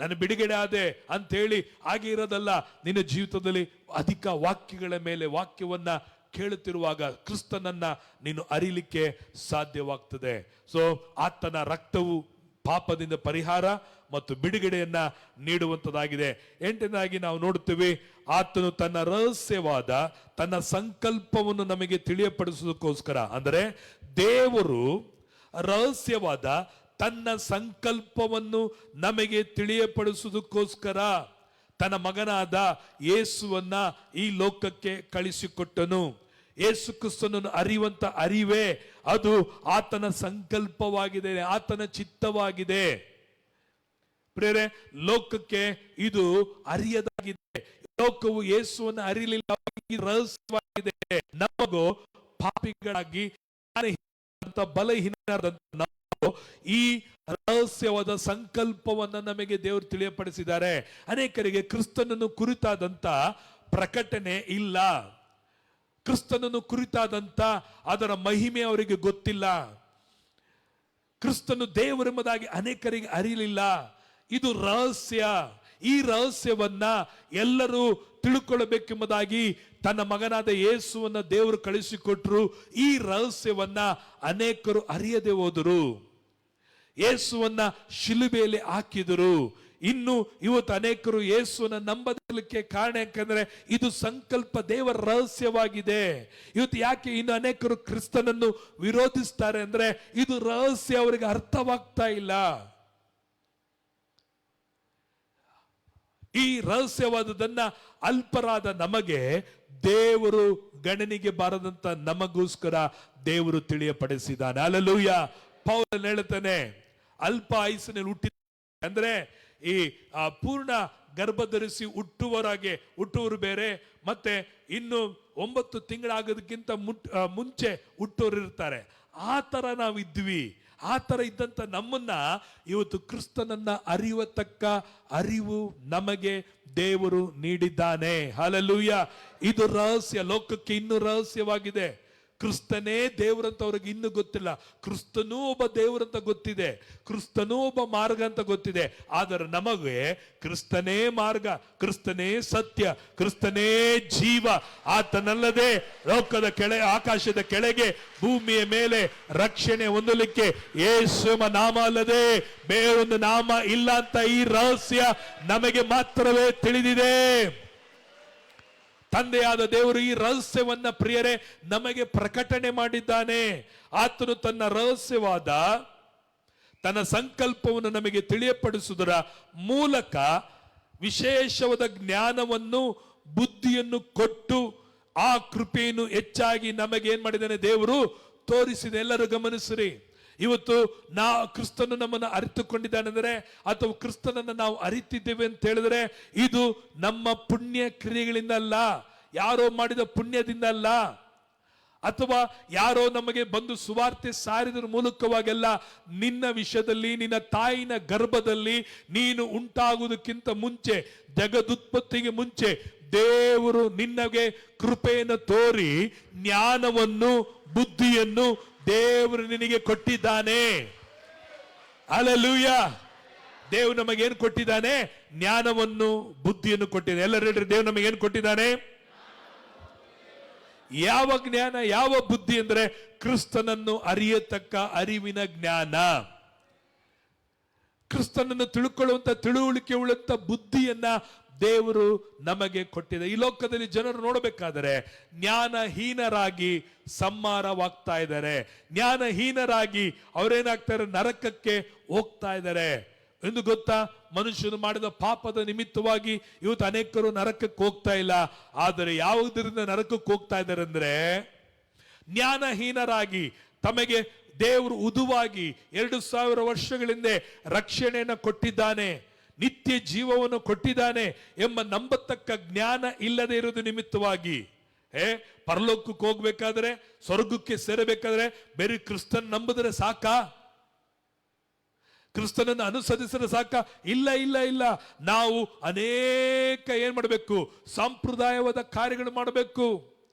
ನಾನು ಬಿಡುಗಡೆ ಆದೆ ಅಂತೇಳಿ ಹಾಗೆ ಇರೋದಲ್ಲ. ನಿನ್ನ ಜೀವಿತದಲ್ಲಿ ಅಧಿಕ ವಾಕ್ಯಗಳ ಮೇಲೆ ವಾಕ್ಯವನ್ನ ಕೇಳುತ್ತಿರುವಾಗ ಕ್ರಿಸ್ತನನ್ನ ನೀನು ಅರಿಲಿಕ್ಕೆ ಸಾಧ್ಯವಾಗ್ತದೆ. ಸೊ ಆತನ ರಕ್ತವು ಪಾಪದಿಂದ ಪರಿಹಾರ ಮತ್ತು ಬಿಡುಗಡೆಯನ್ನ ನೀಡುವಂತದಾಗಿದೆ. 8ನೇದಾಗಿ ನಾವು ನೋಡುತ್ತೇವೆ, ಆತನು ತನ್ನ ರಹಸ್ಯವಾದ ತನ್ನ ಸಂಕಲ್ಪವನ್ನು ನಮಗೆ ತಿಳಿಯಪಡಿಸುವುದಕ್ಕೋಸ್ಕರ, ಅಂದರೆ ದೇವರು ರಹಸ್ಯವಾದ ತನ್ನ ಸಂಕಲ್ಪವನ್ನು ನಮಗೆ ತಿಳಿಯಪಡಿಸುವುದಕ್ಕೋಸ್ಕರ ತನ್ನ ಮಗನಾದ ಯೇಸುವನ್ನ ಈ ಲೋಕಕ್ಕೆ ಕಳಿಸಿಕೊಟ್ಟನು. ಯೇಸು ಕ್ರಿಸ್ತನನ್ನು ಅರಿಯುವಂತ ಅರಿವೇ ಅದು ಆತನ ಸಂಕಲ್ಪವಾಗಿದೆ, ಆತನ ಚಿತ್ತವಾಗಿದೆ. ಪ್ರೇರೆ, ಲೋಕಕ್ಕೆ ಇದು ಅರಿಯದಾಗಿದೆ. ಲೋಕವು ಯೇಸುವನ್ನು ಅರಿಯಲಿಲ್ಲ, ರಹಸ್ಯವಾಗಿದೆ. ನಮಗೂ ಪಾಪಿಗಳಾಗಿ ಬಲಹೀನರಾದಂತ ಈ ರಹಸ್ಯವಾದ ಸಂಕಲ್ಪವನ್ನ ನಮಗೆ ದೇವರು ತಿಳಿಯಪಡಿಸಿದ್ದಾರೆ. ಅನೇಕರಿಗೆ ಕ್ರಿಸ್ತನನ್ನು ಕುರಿತಾದಂತ ಪ್ರಕಟಣೆ ಇಲ್ಲ. ಕ್ರಿಸ್ತನನ್ನು ಕುರಿತಾದಂತ ಅದರ ಮಹಿಮೆ ಅವರಿಗೆ ಗೊತ್ತಿಲ್ಲ. ಕ್ರಿಸ್ತನು ದೇವರೆಂಬುದಾಗಿ ಅನೇಕರಿಗೆ ಅರಿಯಲಿಲ್ಲ. ಇದು ರಹಸ್ಯ. ಈ ರಹಸ್ಯವನ್ನ ಎಲ್ಲರೂ ತಿಳ್ಕೊಳ್ಳಬೇಕೆಂಬುದಾಗಿ ತನ್ನ ಮಗನಾದ ಯೇಸುವನ್ನ ದೇವರು ಕಳಿಸಿಕೊಟ್ರು. ಈ ರಹಸ್ಯವನ್ನ ಅನೇಕರು ಅರಿಯದೆ ಹೋದರು. ಯೇಸುವನ್ನ ಶಿಲುಬೆಯಲ್ಲಿ ಹಾಕಿದರು. ಇನ್ನು ಇವತ್ತು ಅನೇಕರು ಯೇಸುವನ್ನ ನಂಬಲಿಕ್ಕೆ ಕಾರಣ ಯಾಕಂದ್ರೆ ಇದು ಸಂಕಲ್ಪ ದೇವರ ರಹಸ್ಯವಾಗಿದೆ. ಇವತ್ತು ಯಾಕೆ ಇನ್ನು ಅನೇಕರು ಕ್ರಿಸ್ತನನ್ನು ವಿರೋಧಿಸ್ತಾರೆ ಅಂದ್ರೆ ಇದು ರಹಸ್ಯ ಅವರಿಗೆ ಅರ್ಥವಾಗ್ತಾ ಇಲ್ಲ. ಈ ರಹಸ್ಯವಾದದನ್ನ ಅಲ್ಪರಾದ ನಮಗೆ ದೇವರು ಗಣನೆಗೆ ಬಾರದಂತ ನಮಗೋಸ್ಕರ ದೇವರು ತಿಳಿಯಪಡಿಸಿದ್ದಾನೆ. ಹಲ್ಲೆಲೂಯಾ. ಪೌಲನು ಹೇಳ್ತಾನೆ, ಅಲ್ಪ ಆಯುಸ್ಸಿನಲ್ಲಿ ಹುಟ್ಟಿ ಅಂದ್ರೆ ಈ ಪೂರ್ಣ ಗರ್ಭ ಧರಿಸಿ ಹುಟ್ಟುವರು ಬೇರೆ, ಮತ್ತೆ ಇನ್ನು 9 ತಿಂಗಳಾಗೋದಕ್ಕಿಂತ ಮುಂಚೆ ಹುಟ್ಟೋರು ಇರ್ತಾರೆ. ಆ ತರ ನಾವಿದ್ವಿ. ಆ ತರ ಇದ್ದಂತ ನಮ್ಮನ್ನ ಇವತ್ತು ಕ್ರಿಸ್ತನನ್ನ ಅರಿಯತಕ್ಕ ಅರಿವು ನಮಗೆ ದೇವರು ನೀಡಿದ್ದಾನೆ. ಹಲ್ಲೆಲೂಯಾ. ಇದು ರಹಸ್ಯ, ಲೋಕಕ್ಕೆ ಇನ್ನೂ ರಹಸ್ಯವಾಗಿದೆ. ಕ್ರಿಸ್ತನೇ ದೇವರಂತ ಅವ್ರಿಗೆ ಇನ್ನೂ ಗೊತ್ತಿಲ್ಲ. ಕ್ರಿಸ್ತನೂ ಒಬ್ಬ ದೇವರಂತ ಗೊತ್ತಿದೆ, ಕ್ರಿಸ್ತನೂ ಒಬ್ಬ ಮಾರ್ಗ ಅಂತ ಗೊತ್ತಿದೆ. ಆದರೆ ನಮಗೆ ಕ್ರಿಸ್ತನೇ ಮಾರ್ಗ, ಕ್ರಿಸ್ತನೇ ಸತ್ಯ, ಕ್ರಿಸ್ತನೇ ಜೀವ. ಆತನಲ್ಲದೆ ಲೋಕದ ಆಕಾಶದ ಕೆಳಗೆ ಭೂಮಿಯ ಮೇಲೆ ರಕ್ಷಣೆ ಹೊಂದಲಿಕ್ಕೆ ಯೇಸುವ ನಾಮ ಅಲ್ಲದೆ ಬೇರೊಂದು ನಾಮ ಇಲ್ಲ ಅಂತ ಈ ರಹಸ್ಯ ನಮಗೆ ಮಾತ್ರವೇ ತಿಳಿದಿದೆ. ತಂದೆಯಾದ ದೇವರು ಈ ರಹಸ್ಯವನ್ನ ಪ್ರಿಯರೇ ನಮಗೆ ಪ್ರಕಟಣೆ ಮಾಡಿದ್ದಾನೆ. ಆತನು ತನ್ನ ರಹಸ್ಯವಾದ ತನ್ನ ಸಂಕಲ್ಪವನ್ನು ನಮಗೆ ತಿಳಿಯಪಡಿಸುವುದರ ಮೂಲಕ ವಿಶೇಷವಾದ ಜ್ಞಾನವನ್ನು ಬುದ್ಧಿಯನ್ನು ಕೊಟ್ಟು ಆ ಕೃಪೆಯನ್ನು ಹೆಚ್ಚಾಗಿ ನಮಗೆ ಏನ್ ಮಾಡಿದ್ದಾನೆ ದೇವರು ತೋರಿಸಿದೆ. ಎಲ್ಲರೂ ಗಮನಿಸಿರಿ. ಇವತ್ತು ಕ್ರಿಸ್ತನು ನಮ್ಮನ್ನು ಅರಿತುಕೊಂಡಿದ್ದಾನೆಂದರೆ ಅಥವಾ ಕ್ರಿಸ್ತನನ್ನು ನಾವು ಅರಿತಿದ್ದೇವೆ ಅಂತ ಹೇಳಿದ್ರೆ ಇದು ನಮ್ಮ ಪುಣ್ಯ ಕ್ರಿಯೆಗಳಿಂದ ಅಲ್ಲ, ಯಾರೋ ಮಾಡಿದ ಪುಣ್ಯದಿಂದ ಅಲ್ಲ, ಅಥವಾ ಯಾರೋ ನಮಗೆ ಬಂದು ಸುವಾರ್ತೆ ಸಾರಿದ್ರ ಮೂಲಕವಾಗೆಲ್ಲ. ನಿನ್ನ ವಿಷಯದಲ್ಲಿ, ನಿನ್ನ ತಾಯಿನ ಗರ್ಭದಲ್ಲಿ ನೀನು ಉಂಟಾಗುವುದಕ್ಕಿಂತ ಮುಂಚೆ, ಜಗದುತ್ಪತ್ತಿಗೆ ಮುಂಚೆ ದೇವರು ನಿನ್ನಗೆ ಕೃಪೆಯನ್ನು ತೋರಿ ಜ್ಞಾನವನ್ನು ಬುದ್ಧಿಯನ್ನು ದೇವರು ನಿನಗೆ ಕೊಟ್ಟಿದ್ದಾನೆ. ಹಲ್ಲೆಲೂಯಾ. ದೇವರು ನಮಗೇನು ಕೊಟ್ಟಿದ್ದಾನೆ? ಜ್ಞಾನವನ್ನು ಬುದ್ಧಿಯನ್ನು ಕೊಟ್ಟಿದ್ದಾನೆ. ಎಲ್ಲರೂ ಹೇಳ್ರಿ, ದೇವರು ನಮಗೇನು ಕೊಟ್ಟಿದ್ದಾನೆ? ಯಾವ ಜ್ಞಾನ, ಯಾವ ಬುದ್ಧಿ ಅಂದ್ರೆ ಕ್ರಿಸ್ತನನ್ನು ಅರಿಯತಕ್ಕ ಅರಿವಿನ ಜ್ಞಾನ. ಕ್ರಿಸ್ತನನ್ನು ತಿಳ್ಕೊಳ್ಳುವಂತ ತಿಳುವಳಿಕೆ ಉಳ್ಳಂತ ಬುದ್ಧಿಯನ್ನ ದೇವರು ನಮಗೆ ಕೊಟ್ಟಿದೆ. ಈ ಲೋಕದಲ್ಲಿ ಜನರು ನೋಡಬೇಕಾದರೆ ಜ್ಞಾನಹೀನರಾಗಿ ಸಂಹಾರವಾಗ್ತಾ ಇದ್ದಾರೆ. ಜ್ಞಾನಹೀನರಾಗಿ ಅವರೇನಾಗ್ತಾರೆ? ನರಕಕ್ಕೆ ಹೋಗ್ತಾ ಇದ್ದಾರೆ. ಎಂದು ಗೊತ್ತಾ? ಮನುಷ್ಯನು ಮಾಡಿದ ಪಾಪದ ನಿಮಿತ್ತವಾಗಿ ಇವತ್ತು ಅನೇಕರು ನರಕಕ್ಕೆ ಹೋಗ್ತಾ ಇಲ್ಲ. ಆದರೆ ಯಾವುದರಿಂದ ನರಕಕ್ಕೆ ಹೋಗ್ತಾ ಇದ್ದಾರೆ ಅಂದ್ರೆ ಜ್ಞಾನಹೀನರಾಗಿ, ತಮಗೆ ದೇವರು ಉದುವಾಗಿ 2000 ವರ್ಷಗಳಿಂದ ರಕ್ಷಣೆಯನ್ನು ಕೊಟ್ಟಿದ್ದಾನೆ, ನಿತ್ಯ ಜೀವವನ್ನು ಕೊಟ್ಟಿದ್ದಾನೆ ಎಂಬ ನಂಬತಕ್ಕ ಜ್ಞಾನ ಇಲ್ಲದೆ ಇರುವುದು ನಿಮಿತ್ತವಾಗಿ ಪರಲೋಕಕ್ಕೆ ಹೋಗ್ಬೇಕಾದ್ರೆ, ಸ್ವರ್ಗಕ್ಕೆ ಸೇರಬೇಕಾದ್ರೆ ಬೇರೆ ಕ್ರಿಸ್ತನ್ ನಂಬಿದ್ರೆ ಸಾಕಾ? ಕ್ರಿಸ್ತನನ್ನು ಅನುಸರಿಸಿದ್ರೆ ಸಾಕ? ಇಲ್ಲ ಇಲ್ಲ ಇಲ್ಲ. ನಾವು ಅನೇಕ ಏನ್ ಮಾಡಬೇಕು? ಸಂಪ್ರದಾಯವಾದ ಕಾರ್ಯಗಳು ಮಾಡಬೇಕು.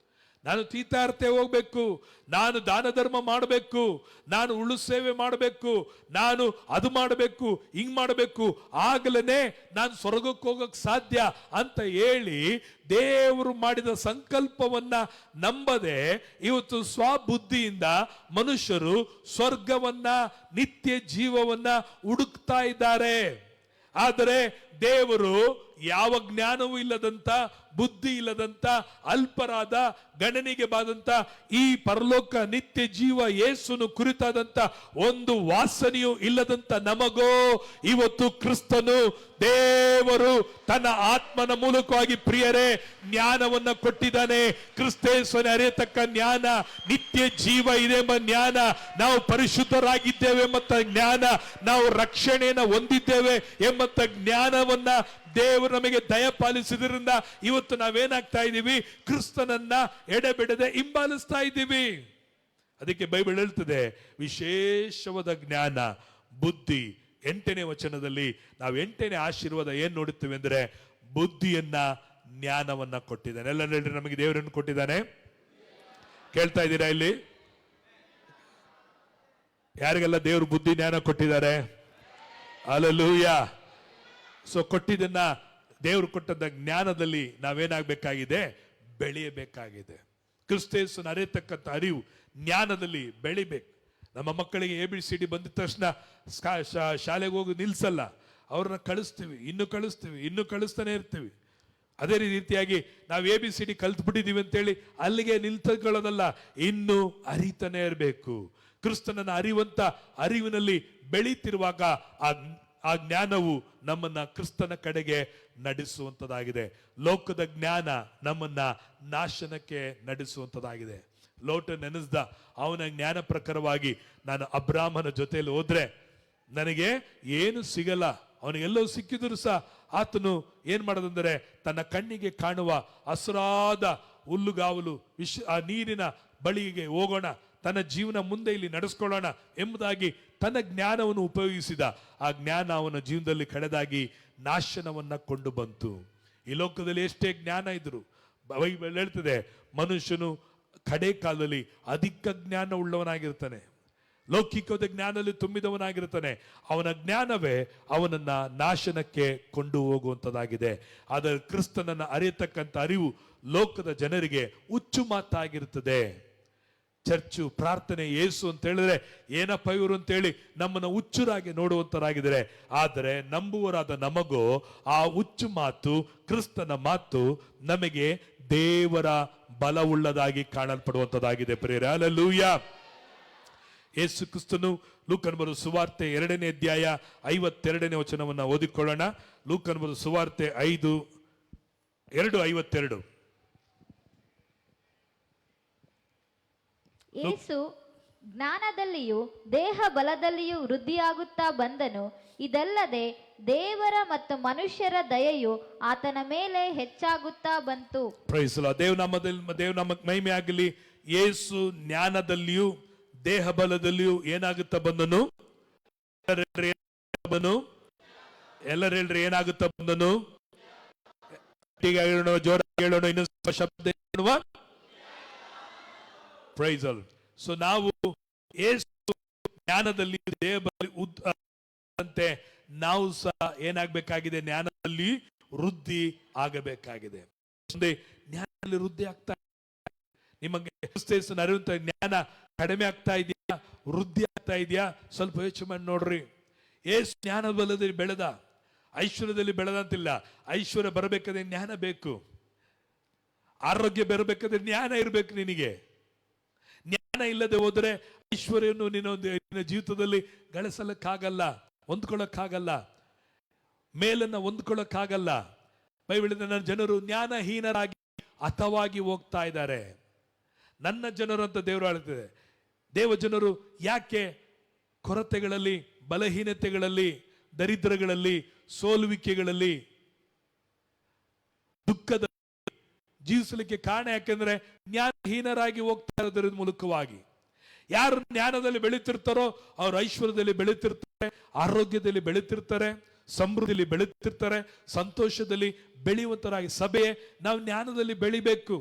ನಾನು ತೀರ್ಥಾರ್ಥ ಹೋಗ್ಬೇಕು, ನಾನು ದಾನ ಧರ್ಮ ಮಾಡಬೇಕು, ನಾನು ಉಳು ಸೇವೆ ಮಾಡಬೇಕು, ನಾನು ಅದು ಮಾಡಬೇಕು, ಹಿಂಗ್ ಮಾಡಬೇಕು, ಆಗಲೇ ನಾನು ಸ್ವರ್ಗಕ್ಕೆ ಹೋಗಕ್ಕೆ ಸಾಧ್ಯ ಅಂತ ಹೇಳಿ ದೇವರು ಮಾಡಿದ ಸಂಕಲ್ಪವನ್ನ ನಂಬದೆ ಇವತ್ತು ಸ್ವಬುದ್ಧಿಯಿಂದ ಮನುಷ್ಯರು ಸ್ವರ್ಗವನ್ನ, ನಿತ್ಯ ಜೀವವನ್ನ ಹುಡುಕ್ತಾ ಇದ್ದಾರೆ. ಆದರೆ ದೇವರು ಯಾವ ಜ್ಞಾನವೂ ಇಲ್ಲದಂತ, ಬುದ್ಧಿ ಇಲ್ಲದಂತ, ಅಲ್ಪರಾದ, ಗಣನೆಗೆ ಬಾದಂತ ಈ ಪರಲೋಕ ನಿತ್ಯ ಜೀವ ಯೇಸುನು ಕುರಿತಾದಂತ ಒಂದು ವಾಸನೆಯೂ ಇಲ್ಲದಂತ ನಮಗೋ ಇವತ್ತು ಕ್ರಿಸ್ತನು ದೇವರು ತನ್ನ ಆತ್ಮನ ಮೂಲಕವಾಗಿ ಪ್ರಿಯರೇ ಜ್ಞಾನವನ್ನ ಕೊಟ್ಟಿದ್ದಾನೆ. ಕ್ರಿಸ್ತೇಶ್ವರನ ಅರಿಯತಕ್ಕ ಜ್ಞಾನ, ನಿತ್ಯ ಜೀವ ಇದೆ ಎಂಬ ಜ್ಞಾನ, ನಾವು ಪರಿಶುದ್ಧರಾಗಿದ್ದೇವೆ ಎಂಬಂತ ಜ್ಞಾನ, ನಾವು ರಕ್ಷಣೆಯನ್ನು ಹೊಂದಿದ್ದೇವೆ ಎಂಬಂತ ಜ್ಞಾನವನ್ನ ದೇವರು ನಮಗೆ ದಯಪಾಲಿಸಿದ್ರಿಂದ ಇವತ್ತು ನಾವೇನಾಗ್ತಾ ಇದ್ದೀವಿ? ಕ್ರಿಸ್ತನನ್ನ ಎಡೆಬಿಡದೆ ಹಿಂಬಾಲಿಸ್ತಾ ಇದ್ದೀವಿ. ಅದಕ್ಕೆ ಬೈಬಲ್ ಹೇಳ್ತದೆ, ವಿಶೇಷವಾದ ಜ್ಞಾನ, ಬುದ್ಧಿ. 8ನೇ ವಚನದಲ್ಲಿ ನಾವು 8ನೇ ಆಶೀರ್ವಾದ ಏನ್ ನೋಡುತ್ತೇವೆ ಅಂದ್ರೆ ಬುದ್ಧಿಯನ್ನ, ಜ್ಞಾನವನ್ನ ಕೊಟ್ಟಿದ್ದಾನೆ. ಎಲ್ಲ ಹೇಳ್ರಿ, ನಮಗೆ ದೇವರನ್ನು ಕೊಟ್ಟಿದ್ದಾನೆ. ಕೇಳ್ತಾ ಇದ್ದೀರಾ? ಇಲ್ಲಿ ಯಾರಿಗೆಲ್ಲ ದೇವರು ಬುದ್ಧಿ ಜ್ಞಾನ ಕೊಟ್ಟಿದ್ದಾರೆ? ಹಲ್ಲೆಲೂಯಾ. ಸೊ ಕೊಟ್ಟಿದ್ದನ್ನ, ದೇವರು ಕೊಟ್ಟದ ಜ್ಞಾನದಲ್ಲಿ ನಾವೇನಾಗಬೇಕಾಗಿದೆ? ಬೆಳೆಯಬೇಕಾಗಿದೆ. ಕ್ರಿಸ್ತೇಸನ್ನು ಅರಿಯತಕ್ಕಂಥ ಅರಿವು, ಜ್ಞಾನದಲ್ಲಿ ಬೆಳಿಬೇಕು. ನಮ್ಮ ಮಕ್ಕಳಿಗೆ ABCD ಬಂದಿದ ತಕ್ಷಣ ಶಾಲೆಗೆ ಹೋಗಿ ನಿಲ್ಸಲ್ಲ, ಅವ್ರನ್ನ ಕಳಿಸ್ತೀವಿ, ಇನ್ನು ಕಳಿಸ್ತಾನೆ ಇರ್ತೀವಿ. ಅದೇ ರೀತಿಯಾಗಿ ನಾವು ABCD ಕಲ್ತ್ಬಿಟ್ಟಿದೀವಿ ಅಂತೇಳಿ ಅಲ್ಲಿಗೆ ನಿಲ್ತುಕೊಳ್ಳೋದಲ್ಲ, ಇನ್ನು ಅರಿತಾನೆ ಇರಬೇಕು. ಕ್ರಿಸ್ತನನ್ನ ಅರಿವಂತ ಅರಿವಿನಲ್ಲಿ ಬೆಳೀತಿರುವಾಗ ಆ ಜ್ಞಾನವು ನಮ್ಮನ್ನ ಕ್ರಿಸ್ತನ ಕಡೆಗೆ ನಡೆಸುವಂತದಾಗಿದೆ. ಲೋಕದ ಜ್ಞಾನ ನಮ್ಮನ್ನ ನಾಶನಕ್ಕೆ ನಡೆಸುವಂತದಾಗಿದೆ. ಲೋಟ ನೆನೆಸ್ದ ಅವನ ಜ್ಞಾನ ಪ್ರಕಾರವಾಗಿ ನಾನು ಅಬ್ರಾಮನ ಜೊತೆಯಲ್ಲಿ ಹೋದ್ರೆ ನನಗೆ ಏನು ಸಿಗಲ್ಲ. ಅವನಿಗೆಲ್ಲೋ ಸಿಕ್ಕಿದ್ರು ಸಹ ಆತನು ಏನ್ ಮಾಡೋದಂದರೆ ತನ್ನ ಕಣ್ಣಿಗೆ ಕಾಣುವ ಹಸುರಾದ ಹುಲ್ಲುಗಾವಲು ಆ ನೀರಿನ ಬಳಿಗೆ ಹೋಗೋಣ, ತನ್ನ ಜೀವನ ಮುಂದೆ ಇಲ್ಲಿ ನಡೆಸ್ಕೊಳ್ಳೋಣ ಎಂಬುದಾಗಿ ತನ್ನ ಜ್ಞಾನವನ್ನು ಉಪಯೋಗಿಸಿದ. ಆ ಜ್ಞಾನ ಅವನ ಜೀವನದಲ್ಲಿ ಕಳೆದಾಗಿ ನಾಶನವನ್ನ ಕೊಂಡು ಬಂತು. ಈ ಲೋಕದಲ್ಲಿ ಎಷ್ಟೇ ಜ್ಞಾನ ಇದ್ರು, ಬೈಬಲ್ ಹೇಳ್ತದೆ ಮನುಷ್ಯನು ಕಡೆ ಕಾಲದಲ್ಲಿ ಅಧಿಕ ಜ್ಞಾನ ಉಳ್ಳವನಾಗಿರ್ತಾನೆ, ಲೌಕಿಕವಾದ ಜ್ಞಾನದಲ್ಲಿ ತುಂಬಿದವನಾಗಿರ್ತಾನೆ. ಅವನ ಜ್ಞಾನವೇ ಅವನನ್ನ ನಾಶನಕ್ಕೆ ಕೊಂಡು ಹೋಗುವಂತದಾಗಿದೆ. ಆದರೆ ಕ್ರಿಸ್ತನನ್ನ ಅರಿಯತಕ್ಕಂಥ ಅರಿವು ಲೋಕದ ಜನರಿಗೆ ಹುಚ್ಚು ಮಾತಾಗಿರುತ್ತದೆ. ಚರ್ಚು, ಪ್ರಾರ್ಥನೆ, ಯೇಸು ಅಂತ ಹೇಳಿದ್ರೆ ಏನಪ್ಪ ಇವರು ಅಂತೇಳಿ ನಮ್ಮನ್ನು ಹುಚ್ಚುರಾಗಿ ನೋಡುವಂತರಾಗಿದ್ದಾರೆ. ಆದರೆ ನಂಬುವರಾದ ನಮಗೋ ಆ ಹುಚ್ಚು ಮಾತು, ಕ್ರಿಸ್ತನ ಮಾತು ನಮಗೆ ದೇವರ ಬಲವುಳ್ಳದಾಗಿ ಕಾಣಲ್ಪಡುವಂತದಾಗಿದೆ. ಪ್ರಿಯರೇ, ಹಲ್ಲೆಲೂಯಾ. ಯೇಸು ಕ್ರಿಸ್ತನು ಲೂಕನ ಬರೆದ ಸುವಾರ್ತೆ 2ನೇ ಅಧ್ಯಾಯ 52ನೇ ವಚನವನ್ನು ಓದಿಕೊಳ್ಳೋಣ. ಲೂಕನ ಬರೆದ ಸುವಾರ್ತೆ 5:2-52. ಯೇಸು ಜ್ಞಾನದಲ್ಲಿಯೂ ದೇಹ ಬಲದಲ್ಲಿಯೂ ವೃದ್ಧಿಯಾಗುತ್ತಾ ಬಂದನು. ಇದಲ್ಲದೆ ದೇವರ ಮತ್ತು ಮನುಷ್ಯರ ದಯೆಯು ಆತನ ಮೇಲೆ ಹೆಚ್ಚಾಗುತ್ತಾ ಬಂತು. Price lord. ದೇವನಾಮಕ್ಕೆ ಮಹಿಮೆ ಆಗಲಿ. ಯೇಸು ಜ್ಞಾನದಲ್ಲಿಯೂ ದೇಹ ಬಲದಲ್ಲಿಯೂ ಏನಾಗುತ್ತಾ ಬಂದನು? ಎಲ್ಲರೂ ಹೇಳ್ರಿ, ಏನಾಗುತ್ತಾ ಬಂದನು? ಹೇಳೋಣ, ಜೋರಾಗಿ ಹೇಳೋಣ, ಇನ್ನೊಂದು ಶಬ್ದ ಹೇಳುವ. Price lord. ಸೊ ನಾವು ಯೇಸು ಜ್ಞಾನದಲ್ಲಿ ದೇಹ ಬಲಂತೆ ನಾವು ಸಹ ಏನಾಗಬೇಕಾಗಿದೆ? ಜ್ಞಾನದಲ್ಲಿ ವೃದ್ಧಿ ಆಗಬೇಕಾಗಿದೆ. ಜ್ಞಾನದಲ್ಲಿ ವೃದ್ಧಿ ಆಗ್ತಾ, ನಿಮಗೆ ಕ್ರಿಸ್ತನ ಅರಿವಂತ ಜ್ಞಾನ ಕಡಿಮೆ ಆಗ್ತಾ ಇದೆಯಾ, ವೃದ್ಧಿ ಆಗ್ತಾ ಇದೆಯಾ? ಸ್ವಲ್ಪ ಯೋಚನೆ ಮಾಡಿ ನೋಡ್ರಿ. ಯೇಸು ಜ್ಞಾನ ಬಲದಲ್ಲಿ ಬೆಳೆದ, ಐಶ್ವರ್ಯದಲ್ಲಿ ಬೆಳೆದಂತಿಲ್ಲ. ಐಶ್ವರ್ಯ ಬರಬೇಕಾದ್ರೆ ಜ್ಞಾನ ಬೇಕು, ಆರೋಗ್ಯ ಬರಬೇಕಾದ್ರೆ ಜ್ಞಾನ ಇರಬೇಕು. ನಿನಗೆ ಜ್ಞಾನ ಇಲ್ಲದೆ ಹೋದರೆ ಐಶ್ವರ್ಯವನ್ನು ನಿನ್ನ ಜೀವಿತದಲ್ಲಿ ಗಳಿಸಲಕ್ಕಾಗಲ್ಲ, ಹೊಂದ್ಕೊಳ್ಳಕ್ಕಾಗಲ್ಲ, ಮೇಲನ್ನ ಹೊಂದ್ಕೊಳ್ಳಕ್ಕಾಗಲ್ಲ. ಬೈಬಲಿನ ನನ್ನ ಜನರು ಜ್ಞಾನಹೀನರಾಗಿ ಹತವಾಗಿ ಹೋಗ್ತಾ ಇದ್ದಾರೆ. ನನ್ನ ಜನರು ಅಂತ ದೇವರು ಹೇಳ್ತಿದೆ. ದೇವ ಜನರು ಯಾಕೆ ಕೊರತೆಗಳಲ್ಲಿ, ಬಲಹೀನತೆಗಳಲ್ಲಿ, ದರಿದ್ರಗಳಲ್ಲಿ, ಸೋಲುವಿಕೆಗಳಲ್ಲಿ, ದುಃಖದ ಜೀವಿಸಲಿಕ್ಕೆ ಕಾರಣ ಯಾಕೆಂದ್ರೆ ಜ್ಞಾನಹೀನರಾಗಿ ಹೋಗ್ತಾ ಇರೋದ್ರ ಮೂಲಕವಾಗಿ. ಯಾರು ಜ್ಞಾನದಲ್ಲಿ ಬೆಳೀತಿರ್ತಾರೋ ಅವ್ರು ಐಶ್ವರ್ಯದಲ್ಲಿ ಬೆಳೀತಿರ್ತಾರೆ, ಆರೋಗ್ಯದಲ್ಲಿ ಬೆಳೀತಿರ್ತಾರೆ, ಸಮೃದ್ಧಿಯಲ್ಲಿ ಬೆಳೀತಿರ್ತಾರೆ, ಸಂತೋಷದಲ್ಲಿ ಬೆಳೆಯುವಂತರಾಗಿ. ಸಭೆ ನಾವು ಜ್ಞಾನದಲ್ಲಿ ಬೆಳಿಬೇಕು.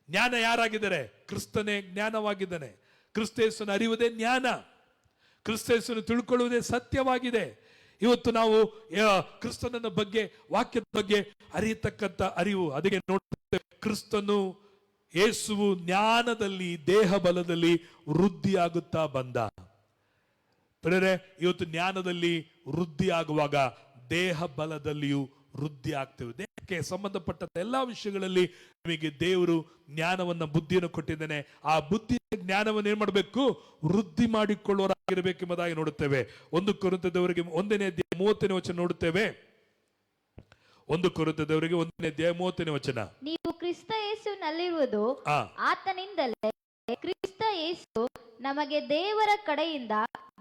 ಜ್ಞಾನ ಯಾರಾಗಿದ್ದಾರೆ? ಕ್ರಿಸ್ತನೇ ಜ್ಞಾನವಾಗಿದ್ದಾನೆ. ಕ್ರಿಸ್ತೇಸನ್ನು ಅರಿಯುವುದೇ ಜ್ಞಾನ, ಕ್ರಿಸ್ತೇಸನ್ನು ತಿಳ್ಕೊಳ್ಳುವುದೇ ಸತ್ಯವಾಗಿದೆ. ಇವತ್ತು ನಾವು ಕ್ರಿಸ್ತನ ಬಗ್ಗೆ, ವಾಕ್ಯದ ಬಗ್ಗೆ ಅರಿಯತಕ್ಕಂಥ ಅರಿವು, ಅದಕ್ಕೆ ನೋಡ್ತೇವೆ. ಕ್ರಿಸ್ತನು, ಯೇಸುವು ಜ್ಞಾನದಲ್ಲಿ ದೇಹ ಬಲದಲ್ಲಿ ವೃದ್ಧಿಯಾಗುತ್ತಾ ಬಂದ. ಪ್ರಿಯರೇ, ಇವತ್ತು ಜ್ಞಾನದಲ್ಲಿ ವೃದ್ಧಿ ಆಗುವಾಗ ದೇಹ ಬಲದಲ್ಲಿಯೂ ವೃದ್ಧಿ ಆಗ್ತೇವೆ. ದೇಹಕ್ಕೆ ಸಂಬಂಧಪಟ್ಟಂತ ಎಲ್ಲಾ ವಿಷಯಗಳಲ್ಲಿ ನಿಮಗೆ ದೇವರು ಜ್ಞಾನವನ್ನ, ಬುದ್ಧಿಯನ್ನು ಕೊಟ್ಟಿದ್ದಾನೆ. ಆ ಬುದ್ಧಿ ಜ್ಞಾನವನ್ನು ಏನ್ ಮಾಡಬೇಕು? ವೃದ್ಧಿ ಮಾಡಿಕೊಳ್ಳುವರಾಗಿರಬೇಕು ಎಂಬುದಾಗಿ ನೋಡುತ್ತೇವೆ. 1 ಕೊರಿಂಥದವರಿಗೆ 1ನೇ ಅಧ್ಯಾಯ 30ನೇ ವಚನ ನೋಡುತ್ತೇವೆ. 1 ಕೊರಿಂಥದವರಿಗೆ 1ನೇ ಅಧ್ಯಾಯ 30ನೇ ವಚನ. ನೀವು ಕ್ರಿಸ್ತ ಯೇಸುವಿನಲ್ಲಿರುವುದು ಆತನಿಂದಲೇ. ಕ್ರಿಸ್ತ ಯೇಸು ನಮಗೆ ದೇವರ ಕಡೆಯಿಂದ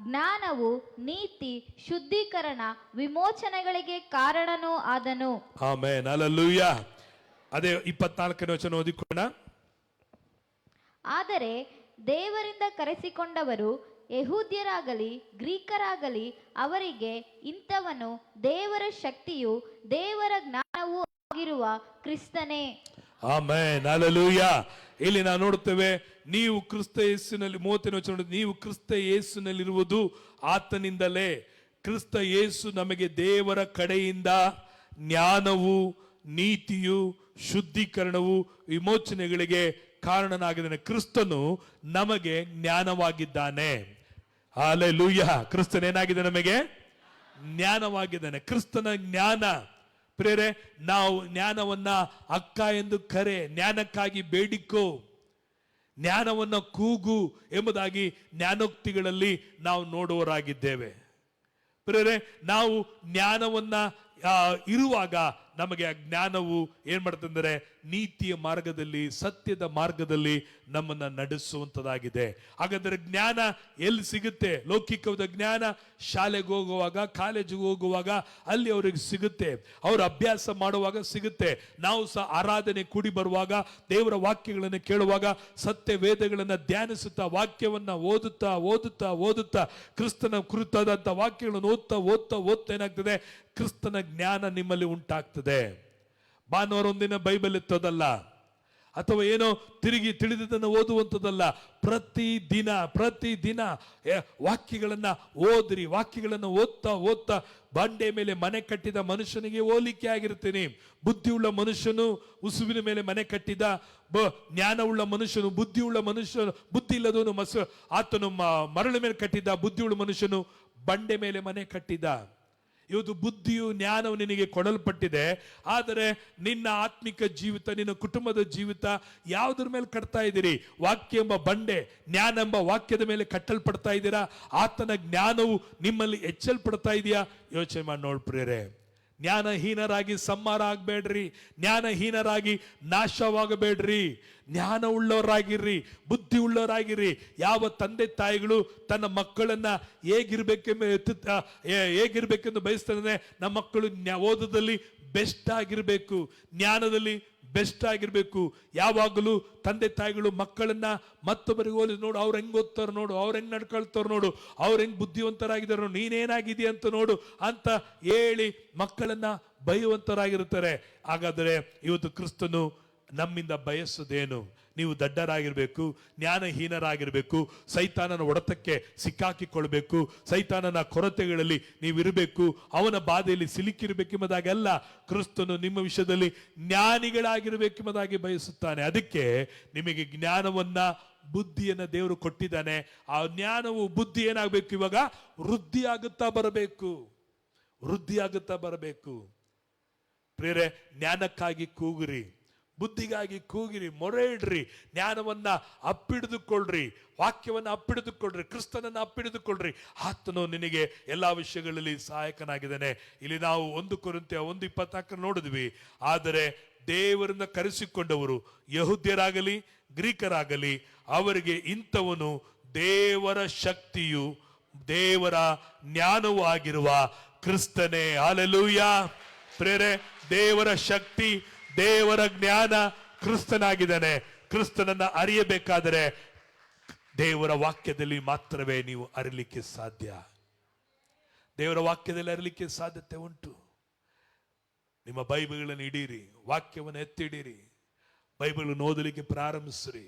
ಜ್ಞಾನವು, ನೀತಿ, ಶುದ್ಧೀಕರಣ, ವಿಮೋಚನೆಗಳಿಗೆ ಕಾರಣನೂ ಆದನು. Amen, hallelujah. ಅದೇ 24ನೇ ವಚನ ಓದಿಕೊಳ್ಳೋಣ. ಆದರೆ ದೇವರಿಂದ ಕರೆಸಿಕೊಂಡವರು ಯಹೂದ್ಯರಾಗಲಿ ಗ್ರೀಕರಾಗಲಿ ಅವರಿಗೆ ಇಂಥವನು ದೇವರ ಶಕ್ತಿಯು ದೇವರ ಜ್ಞಾನವೂ ಆಗಿರುವ ಕ್ರಿಸ್ತನೇ. Amen, hallelujah. ಇಲ್ಲಿ ನಾವು ನೋಡುತ್ತೇವೆ, ನೀವು ಕ್ರಿಸ್ತ ಯೇಸುವಿನಲ್ಲಿ, 30ನೇ ವಚನ, ನೀವು ಕ್ರಿಸ್ತ ಯೇಸುವಿನಲ್ಲಿರುವುದು ಆತನಿಂದಲೇ. ಕ್ರಿಸ್ತ ಯೇಸು ನಮಗೆ ದೇವರ ಕಡೆಯಿಂದ ಜ್ಞಾನವು, ನೀತಿಯು, ಶುದ್ಧೀಕರಣವು, ವಿಮೋಚನೆಗಳಿಗೆ ಕಾರಣನಾಗಿದ್ದಾನೆ. ಕ್ರಿಸ್ತನು ನಮಗೆ ಜ್ಞಾನವಾಗಿದ್ದಾನೆ. ಹಲ್ಲೆಲೂಯಾ. ಕ್ರಿಸ್ತನೇನಾಗಿದೆ? ನಮಗೆ ಜ್ಞಾನವಾಗಿದ್ದಾನೆ. ಕ್ರಿಸ್ತನ ಜ್ಞಾನ ಪ್ರೇರೆ, ನಾವು ಜ್ಞಾನವನ್ನ ಅಕ್ಕ ಎಂದು ಕರೆ, ಜ್ಞಾನಕ್ಕಾಗಿ ಬೇಡಿಕೋ, ಜ್ಞಾನವನ್ನ ಕೂಗು ಎಂಬುದಾಗಿ ಜ್ಞಾನೋಕ್ತಿಗಳಲ್ಲಿ ನಾವು ನೋಡುವವರಾಗಿದ್ದೇವೆ. ಪ್ರೇರೆ, ನಾವು ಜ್ಞಾನವನ್ನ ಇರುವಾಗ ನಮಗೆ ಆ ಜ್ಞಾನವು ಏನ್ ಮಾಡ್ತಂದ್ರೆ ನೀತಿಯ ಮಾರ್ಗದಲ್ಲಿ, ಸತ್ಯದ ಮಾರ್ಗದಲ್ಲಿ ನಮ್ಮನ್ನ ನಡೆಸುವಂತದಾಗಿದೆ. ಹಾಗಾದ್ರೆ ಜ್ಞಾನ ಎಲ್ಲಿ ಸಿಗುತ್ತೆ? ಲೌಕಿಕವಾದ ಜ್ಞಾನ ಶಾಲೆಗೆ ಹೋಗುವಾಗ, ಕಾಲೇಜಿಗೆ ಹೋಗುವಾಗ ಅಲ್ಲಿ ಅವರಿಗೆ ಸಿಗುತ್ತೆ, ಅವರು ಅಭ್ಯಾಸ ಮಾಡುವಾಗ ಸಿಗುತ್ತೆ. ನಾವು ಸಹ ಆರಾಧನೆ ಕೂಡಿ ಬರುವಾಗ, ದೇವರ ವಾಕ್ಯಗಳನ್ನು ಕೇಳುವಾಗ, ಸತ್ಯ ವೇದಗಳನ್ನು ಧ್ಯಾನಿಸುತ್ತಾ, ವಾಕ್ಯವನ್ನ ಓದುತ್ತಾ ಓದುತ್ತಾ ಓದುತ್ತಾ, ಕ್ರಿಸ್ತನ ಕುರಿತಾದಂತ ವಾಕ್ಯಗಳನ್ನು ಓದ್ತಾ ಓದ್ತಾ ಓದ್ತಾ ಏನಾಗ್ತದೆ? ಕ್ರಿಸ್ತನ ಜ್ಞಾನ ನಿಮ್ಮಲ್ಲಿ ಉಂಟಾಗ್ತದೆ. ಭಾನುವಾರ ಒಂದಿನ ಬೈಬಲ್ ಎತ್ತೋದಲ್ಲ, ಅಥವಾ ಏನೋ ತಿರುಗಿ ತಿಳಿದದನ್ನು ಓದುವಂಥದ್ದಲ್ಲ. ಪ್ರತಿದಿನ ವಾಕ್ಯಗಳನ್ನ ಓದ್ರಿ. ವಾಕ್ಯಗಳನ್ನು ಓದ್ತಾ ಓದ್ತಾ ಬಂಡೆ ಮೇಲೆ ಮನೆ ಕಟ್ಟಿದ ಮನುಷ್ಯನಿಗೆ ಹೋಲಿಕೆ ಆಗಿರ್ತೀನಿ. ಬುದ್ಧಿಯುಳ್ಳ ಮನುಷ್ಯನು ಉಸುವಿನ ಮೇಲೆ ಮನೆ ಕಟ್ಟಿದ, ಜ್ಞಾನವುಳ್ಳ ಮನುಷ್ಯನು, ಬುದ್ಧಿಯುಳ್ಳ ಮನುಷ್ಯನು, ಬುದ್ಧಿ ಇಲ್ಲದವನು ಆತನು ಮರಳ ಮೇಲೆ ಕಟ್ಟಿದ್ದ, ಬುದ್ಧಿಯುಳ್ಳ ಮನುಷ್ಯನು ಬಂಡೆ ಮೇಲೆ ಮನೆ ಕಟ್ಟಿದ. ಇವತ್ತು ಬುದ್ಧಿಯು, ಜ್ಞಾನವು ನಿನಗೆ ಕೊಡಲ್ಪಟ್ಟಿದೆ. ಆದರೆ ನಿನ್ನ ಆತ್ಮಿಕ ಜೀವಿತ, ನಿನ್ನ ಕುಟುಂಬದ ಜೀವಿತ ಯಾವುದ್ರ ಮೇಲೆ ಕಟ್ತಾ ಇದ್ದೀರಿ? ವಾಕ್ಯ ಎಂಬ ಬಂಡೆ, ಜ್ಞಾನ ಎಂಬ ವಾಕ್ಯದ ಮೇಲೆ ಕಟ್ಟಲ್ಪಡ್ತಾ ಇದ್ದೀರಾ? ಆತನ ಜ್ಞಾನವು ನಿಮ್ಮಲ್ಲಿ ಹೆಚ್ಚಲ್ಪಡ್ತಾ ಇದೆಯಾ? ಯೋಚನೆ ಮಾಡಿ ನೋಡ್ಪ್ರೇರೆ. ಜ್ಞಾನಹೀನರಾಗಿ ಸಂಹಾರ ಆಗಬೇಡ್ರಿ, ಜ್ಞಾನಹೀನರಾಗಿ ನಾಶವಾಗಬೇಡ್ರಿ. ಜ್ಞಾನ ಉಳ್ಳವರಾಗಿರ್ರಿ, ಬುದ್ಧಿ ಉಳ್ಳವರಾಗಿರ್ರಿ. ಯಾವ ತಂದೆ ತಾಯಿಗಳು ತನ್ನ ಮಕ್ಕಳನ್ನ ಹೇಗಿರ್ಬೇಕೆಂದು ಬಯಸ್ತಾರೆ? ನಮ್ಮ ಮಕ್ಕಳು ಓದೋದಲ್ಲಿ ಬೆಸ್ಟ್ ಆಗಿರ್ಬೇಕು, ಜ್ಞಾನದಲ್ಲಿ ಬೆಸ್ಟ್ ಆಗಿರ್ಬೇಕು. ಯಾವಾಗಲೂ ತಂದೆ ತಾಯಿಗಳು ಮಕ್ಕಳನ್ನ ಮತ್ತೊಬ್ಬರಿಗೆ ಹೋಲಿಸಿ ನೋಡು, ಅವ್ರು ಹೆಂಗ್ ಓದ್ತಾರ ನೋಡು, ಅವ್ರು ಹೆಂಗ್ ನಡ್ಕೊಳ್ತಾರ ನೋಡು, ಅವ್ರು ಹೆಂಗ್ ಬುದ್ಧಿವಂತರಾಗಿದ್ದಾರೆ ನೋಡು, ನೀನೇನಾಗಿದೆಯಾ ಅಂತ ನೋಡು ಅಂತ ಹೇಳಿ ಮಕ್ಕಳನ್ನ ಬೈಯುವಂತರಾಗಿರ್ತಾರೆ. ಹಾಗಾದರೆ ಇವತ್ತು ಕ್ರಿಸ್ತನು ನಮ್ಮಿಂದ ಬಯಸುವುದೇನು? ನೀವು ದಡ್ಡರಾಗಿರ್ಬೇಕು, ಜ್ಞಾನಹೀನರಾಗಿರ್ಬೇಕು, ಸೈತಾನನ ಹೊಡೆತಕ್ಕೆ ಸಿಕ್ಕಾಕಿಕೊಳ್ಬೇಕು, ಸೈತಾನನ ಕೊರತೆಗಳಲ್ಲಿ ನೀವಿರಬೇಕು, ಅವನ ಬಾಧೆಯಲ್ಲಿ ಸಿಲುಕಿರ್ಬೇಕೆಂಬುದಾಗೆಲ್ಲ ಕ್ರಿಸ್ತನು ನಿಮ್ಮ ವಿಷಯದಲ್ಲಿ ಜ್ಞಾನಿಗಳಾಗಿರ್ಬೇಕೆಂಬುದಾಗಿ ಬಯಸುತ್ತಾನೆ. ಅದಕ್ಕೆ ನಿಮಗೆ ಜ್ಞಾನವನ್ನ, ಬುದ್ಧಿಯನ್ನ ದೇವರು ಕೊಟ್ಟಿದ್ದಾನೆ. ಆ ಜ್ಞಾನವು, ಬುದ್ಧಿ ಏನಾಗಬೇಕು? ಇವಾಗ ವೃದ್ಧಿ ಆಗುತ್ತಾ ಬರಬೇಕು. ಪ್ರೇರೆ, ಜ್ಞಾನಕ್ಕಾಗಿ ಕೂಗ್ರಿ, ಬುದ್ಧಿಗಾಗಿ ಕೂಗಿರಿ, ಮೊರೆ ಇಡ್ರಿ, ಜ್ಞಾನವನ್ನ ಅಪ್ಪಿಡಿದುಕೊಳ್ಳ್ರಿ, ವಾಕ್ಯವನ್ನ ಅಪ್ಪಿಡಿದುಕೊಳ್ಳ್ರಿ, ಕ್ರಿಸ್ತನನ್ನ ಅಪ್ಪಿಡಿದುಕೊಳ್ಳ್ರಿ. ಆತನು ನಿನಗೆ ಎಲ್ಲಾ ವಿಷಯಗಳಲ್ಲಿ ಸಹಾಯಕನಾಗಿದ್ದಾನೆ. ಇಲ್ಲಿ ನಾವು 1 ಕೊರಿಂಥ್ಯ 1:24 ನೋಡಿದ್ವಿ. ಆದರೆ ದೇವರನ್ನ ಕರೆಸಿಕೊಂಡವರು, ಯಹೂದ್ಯರಾಗಲಿ ಗ್ರೀಕರಾಗಲಿ, ಅವರಿಗೆ ಇಂಥವನು ದೇವರ ಶಕ್ತಿಯು, ದೇವರ ಜ್ಞಾನವೂ ಆಗಿರುವ ಕ್ರಿಸ್ತನೇ. ಹಲ್ಲೆಲೂಯಾ. ಪ್ರೇರೆ, ದೇವರ ಶಕ್ತಿ, ದೇವರ ಜ್ಞಾನ ಕ್ರಿಸ್ತನಾಗಿದ್ದಾನೆ. ಕ್ರಿಸ್ತನನ್ನ ಅರಿಯಬೇಕಾದರೆ ದೇವರ ವಾಕ್ಯದಲ್ಲಿ ಮಾತ್ರವೇ ನೀವು ಅರಿಲಿಕ್ಕೆ ಸಾಧ್ಯ. ದೇವರ ವಾಕ್ಯದಲ್ಲಿ ಅರಿಲಿಕ್ಕೆ ಸಾಧ್ಯತೆ ಉಂಟು. ನಿಮ್ಮ ಬೈಬಲ್ಗಳನ್ನು ಇಡೀರಿ, ವಾಕ್ಯವನ್ನು ಎತ್ತಿಡೀರಿ, ಬೈಬಲ್ ಓದಲಿಕ್ಕೆ ಪ್ರಾರಂಭಿಸ್ರಿ.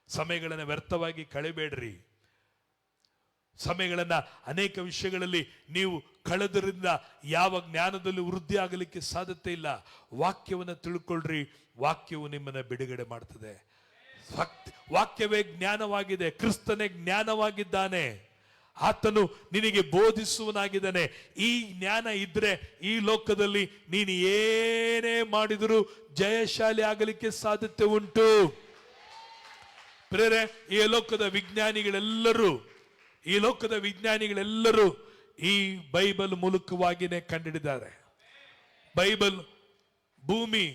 ಸಮಯಗಳನ್ನು ವ್ಯರ್ಥವಾಗಿ ಕಳೆಬೇಡ್ರಿ. ಸಮಯಗಳನ್ನ ಅನೇಕ ವಿಷಯಗಳಲ್ಲಿ ನೀವು ಕಳೆದ್ರಿಂದ ಯಾವ ಜ್ಞಾನದಲ್ಲಿ ವೃದ್ಧಿ ಆಗಲಿಕ್ಕೆ ಸಾಧ್ಯತೆ ಇಲ್ಲ. ವಾಕ್ಯವನ್ನು ತಿಳ್ಕೊಳ್ರಿ, ವಾಕ್ಯವು ನಿಮ್ಮನ್ನ ಬಿಡುಗಡೆ ಮಾಡ್ತದೆ. ವಾಕ್ಯವೇ ಜ್ಞಾನವಾಗಿದೆ, ಕ್ರಿಸ್ತನೇ ಜ್ಞಾನವಾಗಿದ್ದಾನೆ, ಆತನು ನಿನಗೆ ಬೋಧಿಸುವನಾಗಿದ್ದಾನೆ. ಈ ಜ್ಞಾನ ಇದ್ರೆ ಈ ಲೋಕದಲ್ಲಿ ನೀನು ಏನೇ ಮಾಡಿದರೂ ಜಯಶಾಲಿ ಆಗಲಿಕ್ಕೆ ಸಾಧ್ಯತೆ ಉಂಟು. ಪ್ರೇರೆ, ಈ ಲೋಕದ ವಿಜ್ಞಾನಿಗಳೆಲ್ಲರೂ ಈ ಬೈಬಲ್ ಮೂಲಕವಾಗಿನೇ ಕಂಡಿಡಿದ್ದಾರೆ. ಬೈಬಲ್ ಭೂಮಿ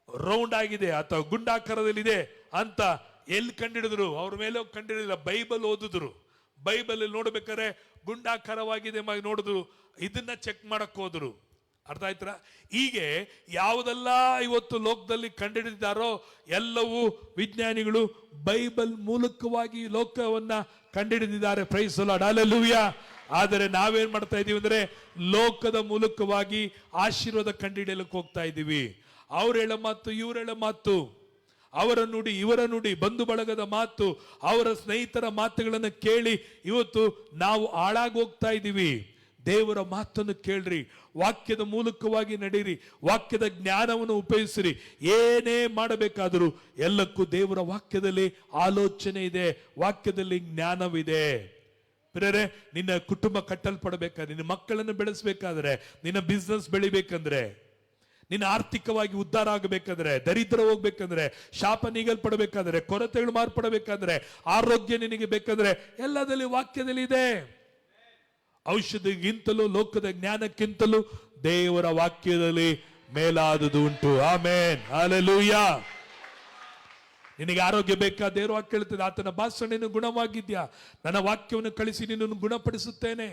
ರೌಂಡ್ ಆಗಿದೆ ಅಥವಾ ಗುಂಡಾಕಾರದಲ್ಲಿದೆ ಅಂತ ಎಲ್ಲಿ ಕಂಡಿಡಿದ್ರು? ಅವ್ರ ಮೇಲೆ ಕಂಡಿಡಿದಿಲ್ಲ, ಬೈಬಲ್ ಓದಿದ್ರು. ಬೈಬಲ್ ನೋಡ್ಬೇಕಾದ್ರೆ ಗುಂಡಾಕಾರವಾಗಿದೆ ನೋಡಿದ್ರು, ಇದನ್ನ ಚೆಕ್ ಮಾಡಕ್ ಹೋದ್ರು. ಅರ್ಥ ಆಯ್ತರ? ಹೀಗೆ ಯಾವುದೆಲ್ಲ ಇವತ್ತು ಲೋಕದಲ್ಲಿ ಕಂಡುಹಿಡಿದಿದ್ದಾರೋ ಎಲ್ಲವೂ ವಿಜ್ಞಾನಿಗಳು ಬೈಬಲ್ ಮೂಲಕವಾಗಿ ಲೋಕವನ್ನ ಕಂಡುಹಿಡಿದಿದ್ದಾರೆ. Praise the Lord, hallelujah. ಆದರೆ ನಾವೇನ್ ಮಾಡ್ತಾ ಇದೀವಿ ಅಂದ್ರೆ ಲೋಕದ ಮೂಲಕವಾಗಿ ಆಶೀರ್ವಾದ ಕಂಡುಹಿಡಿಯಲಿಕ್ಕೆ ಹೋಗ್ತಾ ಇದ್ದೀವಿ. ಅವ್ರ ಹೇಳೋ ಮಾತು, ಇವ್ರ ಹೇಳೋ ಮಾತು, ಅವರ ನುಡಿ ಇವರ ನುಡಿ, ಬಂಧು ಬಳಗದ ಮಾತು, ಅವರ ಸ್ನೇಹಿತರ ಮಾತುಗಳನ್ನು ಕೇಳಿ ಇವತ್ತು ನಾವು ಹಾಳಾಗಿ ಹೋಗ್ತಾ ಇದ್ದೀವಿ. ದೇವರ ಮಾತನ್ನು ಕೇಳ್ರಿ, ವಾಕ್ಯದ ಮೂಲಕವಾಗಿ ನಡೀರಿ, ವಾಕ್ಯದ ಜ್ಞಾನವನ್ನು ಉಪಯೋಗಿಸಿರಿ. ಏನೇ ಮಾಡಬೇಕಾದರೂ ಎಲ್ಲಕ್ಕೂ ದೇವರ ವಾಕ್ಯದಲ್ಲಿ ಆಲೋಚನೆ ಇದೆ, ವಾಕ್ಯದಲ್ಲಿ ಜ್ಞಾನವಿದೆ. ಪ್ರಿಯರೇ, ನಿನ್ನ ಕುಟುಂಬ ಕಟ್ಟಲ್ಪಡಬೇಕಾದ್ರೆ, ನಿನ್ನ ಮಕ್ಕಳನ್ನು ಬೆಳೆಸಬೇಕಾದ್ರೆ, ನಿನ್ನ ಬಿಸ್ನೆಸ್ ಬೆಳಿಬೇಕಂದ್ರೆ, ನಿನ್ನ ಆರ್ಥಿಕವಾಗಿ ಉದ್ಧಾರ ಆಗಬೇಕಂದ್ರೆ, ದರಿದ್ರ ಹೋಗ್ಬೇಕಂದ್ರೆ, ಶಾಪ ನೀಗಲ್ಪಡಬೇಕಾದ್ರೆ, ಕೊರತೆಗಳು ಮಾರ್ಪಡಬೇಕಾದ್ರೆ, ಆರೋಗ್ಯ ನಿನಗೆ ಬೇಕಂದ್ರೆ, ಎಲ್ಲದಲ್ಲಿ ವಾಕ್ಯದಲ್ಲಿ ಇದೆ. ಔಷಧಿಗಿಂತಲೂ ಲೋಕದ ಜ್ಞಾನಕ್ಕಿಂತಲೂ ದೇವರ ವಾಕ್ಯದಲ್ಲಿ ಮೇಲಾದುದು ಉಂಟು. Amen, hallelujah. ನಿನಗೆ ಆರೋಗ್ಯ ಬೇಕಾ? ದೇವರ ವಾಕ್ಯ ಹೇಳ್ತದೆ, ಆತನ ಭಾಷಣ ನೀನು ಗುಣವಾಗಿದ್ಯಾ, ನನ್ನ ವಾಕ್ಯವನ್ನು ಕಳಿಸಿ ನಿನ್ನನ್ನು ಗುಣಪಡಿಸುತ್ತೇನೆ.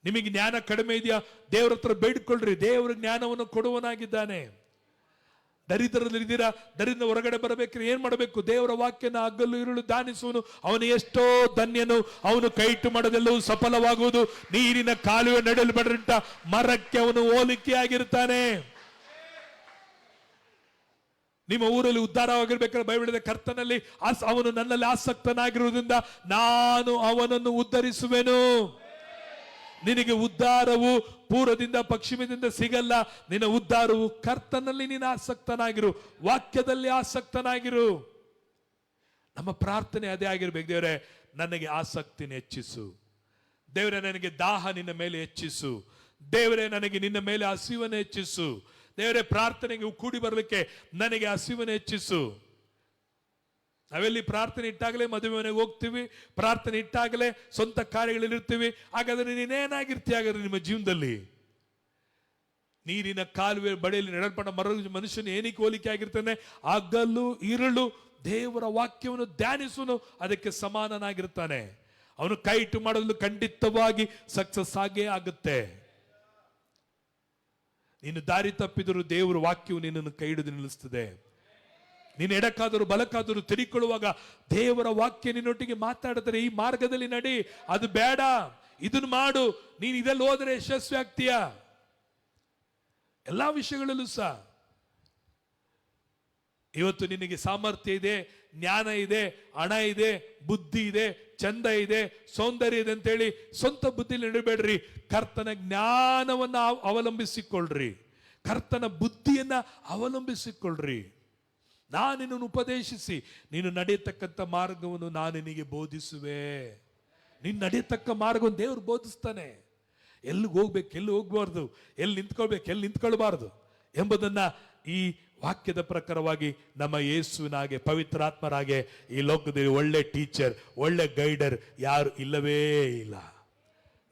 ನಿಮಗೆ ಜ್ಞಾನ ಕಡಿಮೆ ಇದೆಯಾ? ದೇವರ ಹತ್ರ ಬೇಡಿಕೊಳ್ಳ್ರಿ, ದೇವರ ಜ್ಞಾನವನ್ನು ಕೊಡುವನಾಗಿದ್ದಾನೆ. ದರಿದ್ರದಲ್ಲಿದ್ದೀರಾ, ದರಿದ್ರ ಹೊರಗಡೆ ಬರಬೇಕ್ರಿ, ಏನ್ ಮಾಡಬೇಕು? ದೇವರ ವಾಕ್ಯನ ಹಗಲು ಇರುಳು ಧ್ಯಾನಿಸುವನು ಅವನು ಎಷ್ಟೋ ಧನ್ಯನು, ಅವನು ಕೈಟು ಮಾಡೋದೆಲ್ಲವೂ ಸಫಲವಾಗುವುದು. ನೀರಿನ ಕಾಲುವೆ ನಡೆಯಲು ಬಡಂಟ ಮರಕ್ಕೆ ಅವನು ಹೋಲಿಕೆ ಆಗಿರ್ತಾನೆ. ನಿಮ್ಮ ಊರಲ್ಲಿ ಉದ್ಧಾರವಾಗಿರ್ಬೇಕಾದ್ರೆ ಬೈಬಿಳಿದೆ, ಕರ್ತನಲ್ಲಿ ಅವನು ನನ್ನಲ್ಲಿ ಆಸಕ್ತನಾಗಿರುವುದರಿಂದ ನಾನು ಅವನನ್ನು ಉದ್ಧರಿಸುವೆನು. ನಿನಗೆ ಉದ್ಧಾರವು ಪೂರ್ವದಿಂದ ಪಶ್ಚಿಮದಿಂದ ಸಿಗಲ್ಲ. ನಿನ್ನ ಉದ್ಧಾರವು ಕರ್ತನಲ್ಲಿ ನೀನು ಆಸಕ್ತನಾಗಿರು, ವಾಕ್ಯದಲ್ಲಿ ಆಸಕ್ತನಾಗಿರು. ನಮ್ಮ ಪ್ರಾರ್ಥನೆ ಅದೇ ಆಗಿರ್ಬೇಕು. ದೇವರೇ, ನನಗೆ ಆಸಕ್ತಿನ ಹೆಚ್ಚಿಸು. ದೇವರೇ, ನನಗೆ ದಾಹ ನಿನ್ನ ಮೇಲೆ ಹೆಚ್ಚಿಸು. ದೇವರೇ, ನನಗೆ ನಿನ್ನ ಮೇಲೆ ಹಸಿವನ್ನು ಹೆಚ್ಚಿಸು. ದೇವರೇ, ಪ್ರಾರ್ಥನೆಗೆ ಕೂಡಿ ಬರಲಿಕ್ಕೆ ನನಗೆ ಹಸಿವನ್ನು ಹೆಚ್ಚಿಸು. ನಾವೆಲ್ಲಿ ಪ್ರಾರ್ಥನೆ ಇಟ್ಟಾಗಲೇ ಮದುವೆ ಮನೆಗೆ ಹೋಗ್ತೀವಿ, ಪ್ರಾರ್ಥನೆ ಇಟ್ಟಾಗಲೇ ಸ್ವಂತ ಕಾರ್ಯಗಳಲ್ಲಿರ್ತೀವಿ. ಹಾಗಾದ್ರೆ ನೀನೇನಾಗಿರ್ತೀಯ? ಹಾಗಾದ್ರೆ ನಿಮ್ಮ ಜೀವನದಲ್ಲಿ ನೀರಿನ ಕಾಲುವೆ ಬಳಿಯಲ್ಲಿ ನೆಡಲ್ಪಟ್ಟ ಮನುಷ್ಯನು ಏನಕ್ಕೆ ಹೋಲಿಕೆ ಆಗಿರ್ತಾನೆ? ಹಗಲು ಇರುಳು ದೇವರ ವಾಕ್ಯವನ್ನು ಧ್ಯಾನಿಸುವನು ಅದಕ್ಕೆ ಸಮಾನನಾಗಿರ್ತಾನೆ. ಅವನು ಕೈ ಇಟ್ಟು ಮಾಡೋದು ಖಂಡಿತವಾಗಿ ಸಕ್ಸಸ್ ಆಗೇ ಆಗುತ್ತೆ. ನೀನು ದಾರಿ ತಪ್ಪಿದರೂ ದೇವರ ವಾಕ್ಯವು ನಿನ್ನನ್ನು ಕೈ ಹಿಡಿದು ನಿಲ್ಲಿಸ್ತದೆ. ನೀನು ಎಡಕ್ಕಾದರೂ ಬಲಕ್ಕಾದರೂ ತಿರುಗಿಕೊಳ್ಳುವಾಗ ದೇವರ ವಾಕ್ಯ ನಿನ್ನೊಟ್ಟಿಗೆ ಮಾತಾಡಿದರೆ, ಈ ಮಾರ್ಗದಲ್ಲಿ ನಡಿ, ಅದು ಬೇಡ, ಇದನ್ನು ಮಾಡು, ನೀನು ಇದೆಲ್ಲ ಹೋದರೆ ಯಶಸ್ವಿ ಆಗ್ತೀಯ. ಎಲ್ಲಾ ವಿಷಯಗಳಲ್ಲೂ ಸಹ ಇವತ್ತು ನಿನಗೆ ಸಾಮರ್ಥ್ಯ ಇದೆ, ಜ್ಞಾನ ಇದೆ, ಹಣ ಇದೆ, ಬುದ್ಧಿ ಇದೆ, ಚಂದ ಇದೆ, ಸೌಂದರ್ಯ ಇದೆ ಅಂತೇಳಿ ಸ್ವಂತ ಬುದ್ಧಿಲಿ ನಡಬೇಡ್ರಿ. ಕರ್ತನ ಜ್ಞಾನವನ್ನ ಅವಲಂಬಿಸಿಕೊಳ್ಳ್ರಿ, ಕರ್ತನ ಬುದ್ಧಿಯನ್ನ ಅವಲಂಬಿಸಿಕೊಳ್ಳ್ರಿ. ನಾನು ನಿನ್ನನ್ನು ಉಪದೇಶಿಸಿ ನೀನು ನಡೆಯತಕ್ಕಂಥ ಮಾರ್ಗವನ್ನು ನಾನು ನಿನಗೆ ಬೋಧಿಸುವೆ. ನೀನು ನಡೆಯತಕ್ಕ ಮಾರ್ಗವನ್ನು ದೇವರು ಬೋಧಿಸ್ತಾನೆ. ಎಲ್ಲಿಗೆ ಹೋಗ್ಬೇಕು, ಎಲ್ಲಿ ಹೋಗ್ಬಾರ್ದು, ಎಲ್ಲಿ ನಿಂತ್ಕೊಳ್ಬೇಕು, ಎಲ್ಲಿ ನಿಂತ್ಕೊಳ್ಬಾರ್ದು ಎಂಬುದನ್ನ ಈ ವಾಕ್ಯದ ಪ್ರಕಾರವಾಗಿ ನಮ್ಮ ಯೇಸುವಿನಾಗೆ, ಪವಿತ್ರಾತ್ಮರಾಗೆ ಈ ಲೋಕದಲ್ಲಿ ಒಳ್ಳೆ ಟೀಚರ್, ಒಳ್ಳೆ ಗೈಡರ್ ಯಾರು ಇಲ್ಲವೇ ಇಲ್ಲ.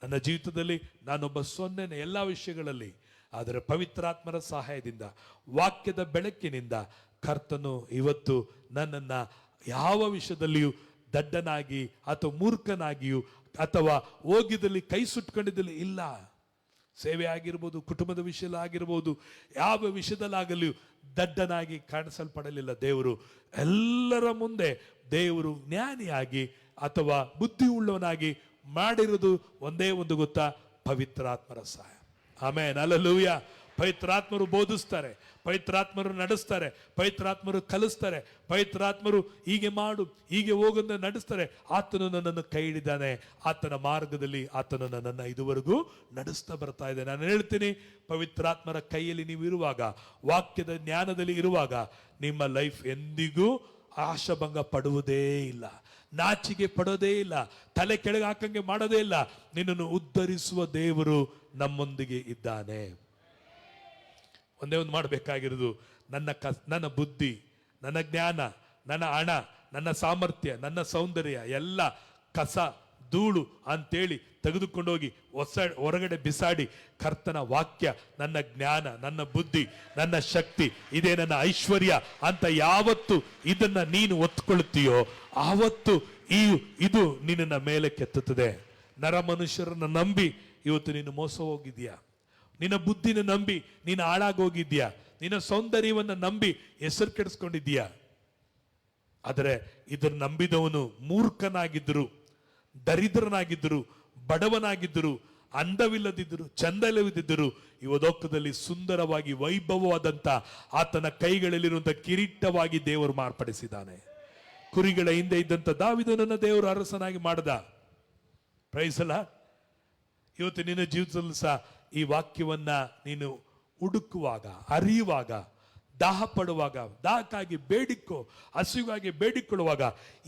ನನ್ನ ಜೀವಿತದಲ್ಲಿ ನಾನೊಬ್ಬ ಸೊನ್ನೆನೆ ಎಲ್ಲ ವಿಷಯಗಳಲ್ಲಿ. ಆದರೆ ಪವಿತ್ರಾತ್ಮರ ಸಹಾಯದಿಂದ, ವಾಕ್ಯದ ಬೆಳಕಿನಿಂದ ಕರ್ತನು ಇವತ್ತು ನನ್ನನ್ನ ಯಾವ ವಿಷಯದಲ್ಲಿಯೂ ದಡ್ಡನಾಗಿ ಅಥವಾ ಮೂರ್ಖನಾಗಿಯೂ ಅಥವಾ ಹೋಗಿದಲ್ಲಿ ಕೈ ಸುಟ್ಕೊಂಡಿದ್ದಲ್ಲಿ ಇಲ್ಲ. ಸೇವೆ ಆಗಿರ್ಬೋದು, ಕುಟುಂಬದ ವಿಷಯ ಆಗಿರ್ಬೋದು, ಯಾವ ವಿಷಯದಲ್ಲಾಗಲಿಯೂ ದಡ್ಡನಾಗಿ ಕಾಣಿಸಲ್ಪಡಲಿಲ್ಲ. ದೇವರು ಎಲ್ಲರ ಮುಂದೆ ದೇವರು ಜ್ಞಾನಿಯಾಗಿ ಅಥವಾ ಬುದ್ಧಿ ಉಳ್ಳವನಾಗಿ ಮಾಡಿರೋದು ಒಂದೇ ಒಂದು ಗೊತ್ತಾ? ಪವಿತ್ರಾತ್ಮರ ಸಹಾಯ. Amen, hallelujah. ಪವಿತ್ರಾತ್ಮರು ಬೋಧಿಸ್ತಾರೆ, ಪವಿತ್ರಾತ್ಮರು ನಡೆಸ್ತಾರೆ, ಪವಿತ್ರಾತ್ಮರು ಕಲಿಸ್ತಾರೆ, ಪವಿತ್ರಾತ್ಮರು ಹೀಗೆ ಮಾಡು, ಹೀಗೆ ಹೋಗೋದನ್ನ ನಡೆಸ್ತಾರೆ. ಆತನು ನನ್ನನ್ನು ಕೈ ಹಿಡಿದಾನೆ, ಆತನ ಮಾರ್ಗದಲ್ಲಿ ಆತನು ನನ್ನನ್ನು ಇದುವರೆಗೂ ನಡೆಸ್ತಾ ಬರ್ತಾ ಇದೆ. ನಾನು ಹೇಳ್ತೀನಿ, ಪವಿತ್ರಾತ್ಮರ ಕೈಯಲ್ಲಿ ನೀವು ಇರುವಾಗ, ವಾಕ್ಯದ ಜ್ಞಾನದಲ್ಲಿ ಇರುವಾಗ, ನಿಮ್ಮ ಲೈಫ್ ಎಂದಿಗೂ ಆಶಾಭಂಗ ಪಡುವುದೇ ಇಲ್ಲ, ನಾಚಿಕೆ ಪಡೋದೇ ಇಲ್ಲ, ತಲೆ ಕೆಳಗೆ ಹಾಕಂಗೆ ಮಾಡೋದೇ ಇಲ್ಲ. ನಿನ್ನನ್ನು ಉದ್ಧರಿಸುವ ದೇವರು ನಮ್ಮೊಂದಿಗೆ ಇದ್ದಾನೆ. ಒಂದೇ ಒಂದು ಮಾಡಬೇಕಾಗಿರೋದು, ನನ್ನ ಬುದ್ಧಿ, ನನ್ನ ಜ್ಞಾನ, ನನ್ನ ಹಣ, ನನ್ನ ಸಾಮರ್ಥ್ಯ, ನನ್ನ ಸೌಂದರ್ಯ ಎಲ್ಲ ಕಸ ಧೂಳು ಅಂತೇಳಿ ತೆಗೆದುಕೊಂಡೋಗಿ ಹೊರಗಡೆ ಬಿಸಾಡಿ, ಕರ್ತನ ವಾಕ್ಯ ನನ್ನ ಜ್ಞಾನ, ನನ್ನ ಬುದ್ಧಿ, ನನ್ನ ಶಕ್ತಿ, ಇದೇ ನನ್ನ ಐಶ್ವರ್ಯ ಅಂತ ಯಾವತ್ತು ಇದನ್ನ ನೀನು ಒತ್ಕೊಳ್ತೀಯೋ ಆವತ್ತು ಇದು ನಿನ್ನ ಮೇಲೆ ಕೆತ್ತುತ್ತದೆ. ನರ ಮನುಷ್ಯರನ್ನ ನಂಬಿ ಇವತ್ತು ನೀನು ಮೋಸ ಹೋಗಿದ್ಯಾ, ನಿನ್ನ ಬುದ್ಧಿನ ನಂಬಿ ನೀನು ಹಾಳಾಗೋಗಿದ್ಯಾ, ನಿನ್ನ ಸೌಂದರ್ಯವನ್ನು ನಂಬಿ ಹೆಸರು ಕೆಡಿಸ್ಕೊಂಡಿದ್ಯಾ. ಆದರೆ ಇದನ್ನು ನಂಬಿದವನು ಮೂರ್ಖನಾಗಿದ್ದರು, ದರಿದ್ರನಾಗಿದ್ದರು, ಬಡವನಾಗಿದ್ದರು, ಅಂದವಿಲ್ಲದಿದ್ದರು, ಚಂದವಿಲ್ಲದಿದ್ದರು, ಲೋಕದಲ್ಲಿ ಸುಂದರವಾಗಿ ವೈಭವವಾದಂತ ಆತನ ಕೈಗಳಲ್ಲಿರುವಂತಹ ಕಿರೀಟವಾಗಿ ದೇವರು ಮಾರ್ಪಡಿಸಿದ್ದಾನೆ. ಕುರಿಗಳ ಹಿಂದೆ ಇದ್ದಂತ ದಾವೀದನನ್ನ ದೇವರು ಅರಸನಾಗಿ ಮಾಡದ. ಪ್ರೈಸ್ ಅಲ್ಲ. ಇವತ್ತು ನಿನ್ನ ಜೀವಿತದಲ್ಲಿ ಸಹ ಈ ವಾಕ್ಯವನ್ನ ನೀನು ಹುಡುಕುವಾಗ, ಅರಿಯುವಾಗ, ದಾಹ ಪಡುವಾಗ, ದಾಹಕ್ಕಾಗಿ ಬೇಡಿಕೋ, ಹಸಿವಾಗಿ ಬೇಡಿಕೊಳ್ಳುವಾಗ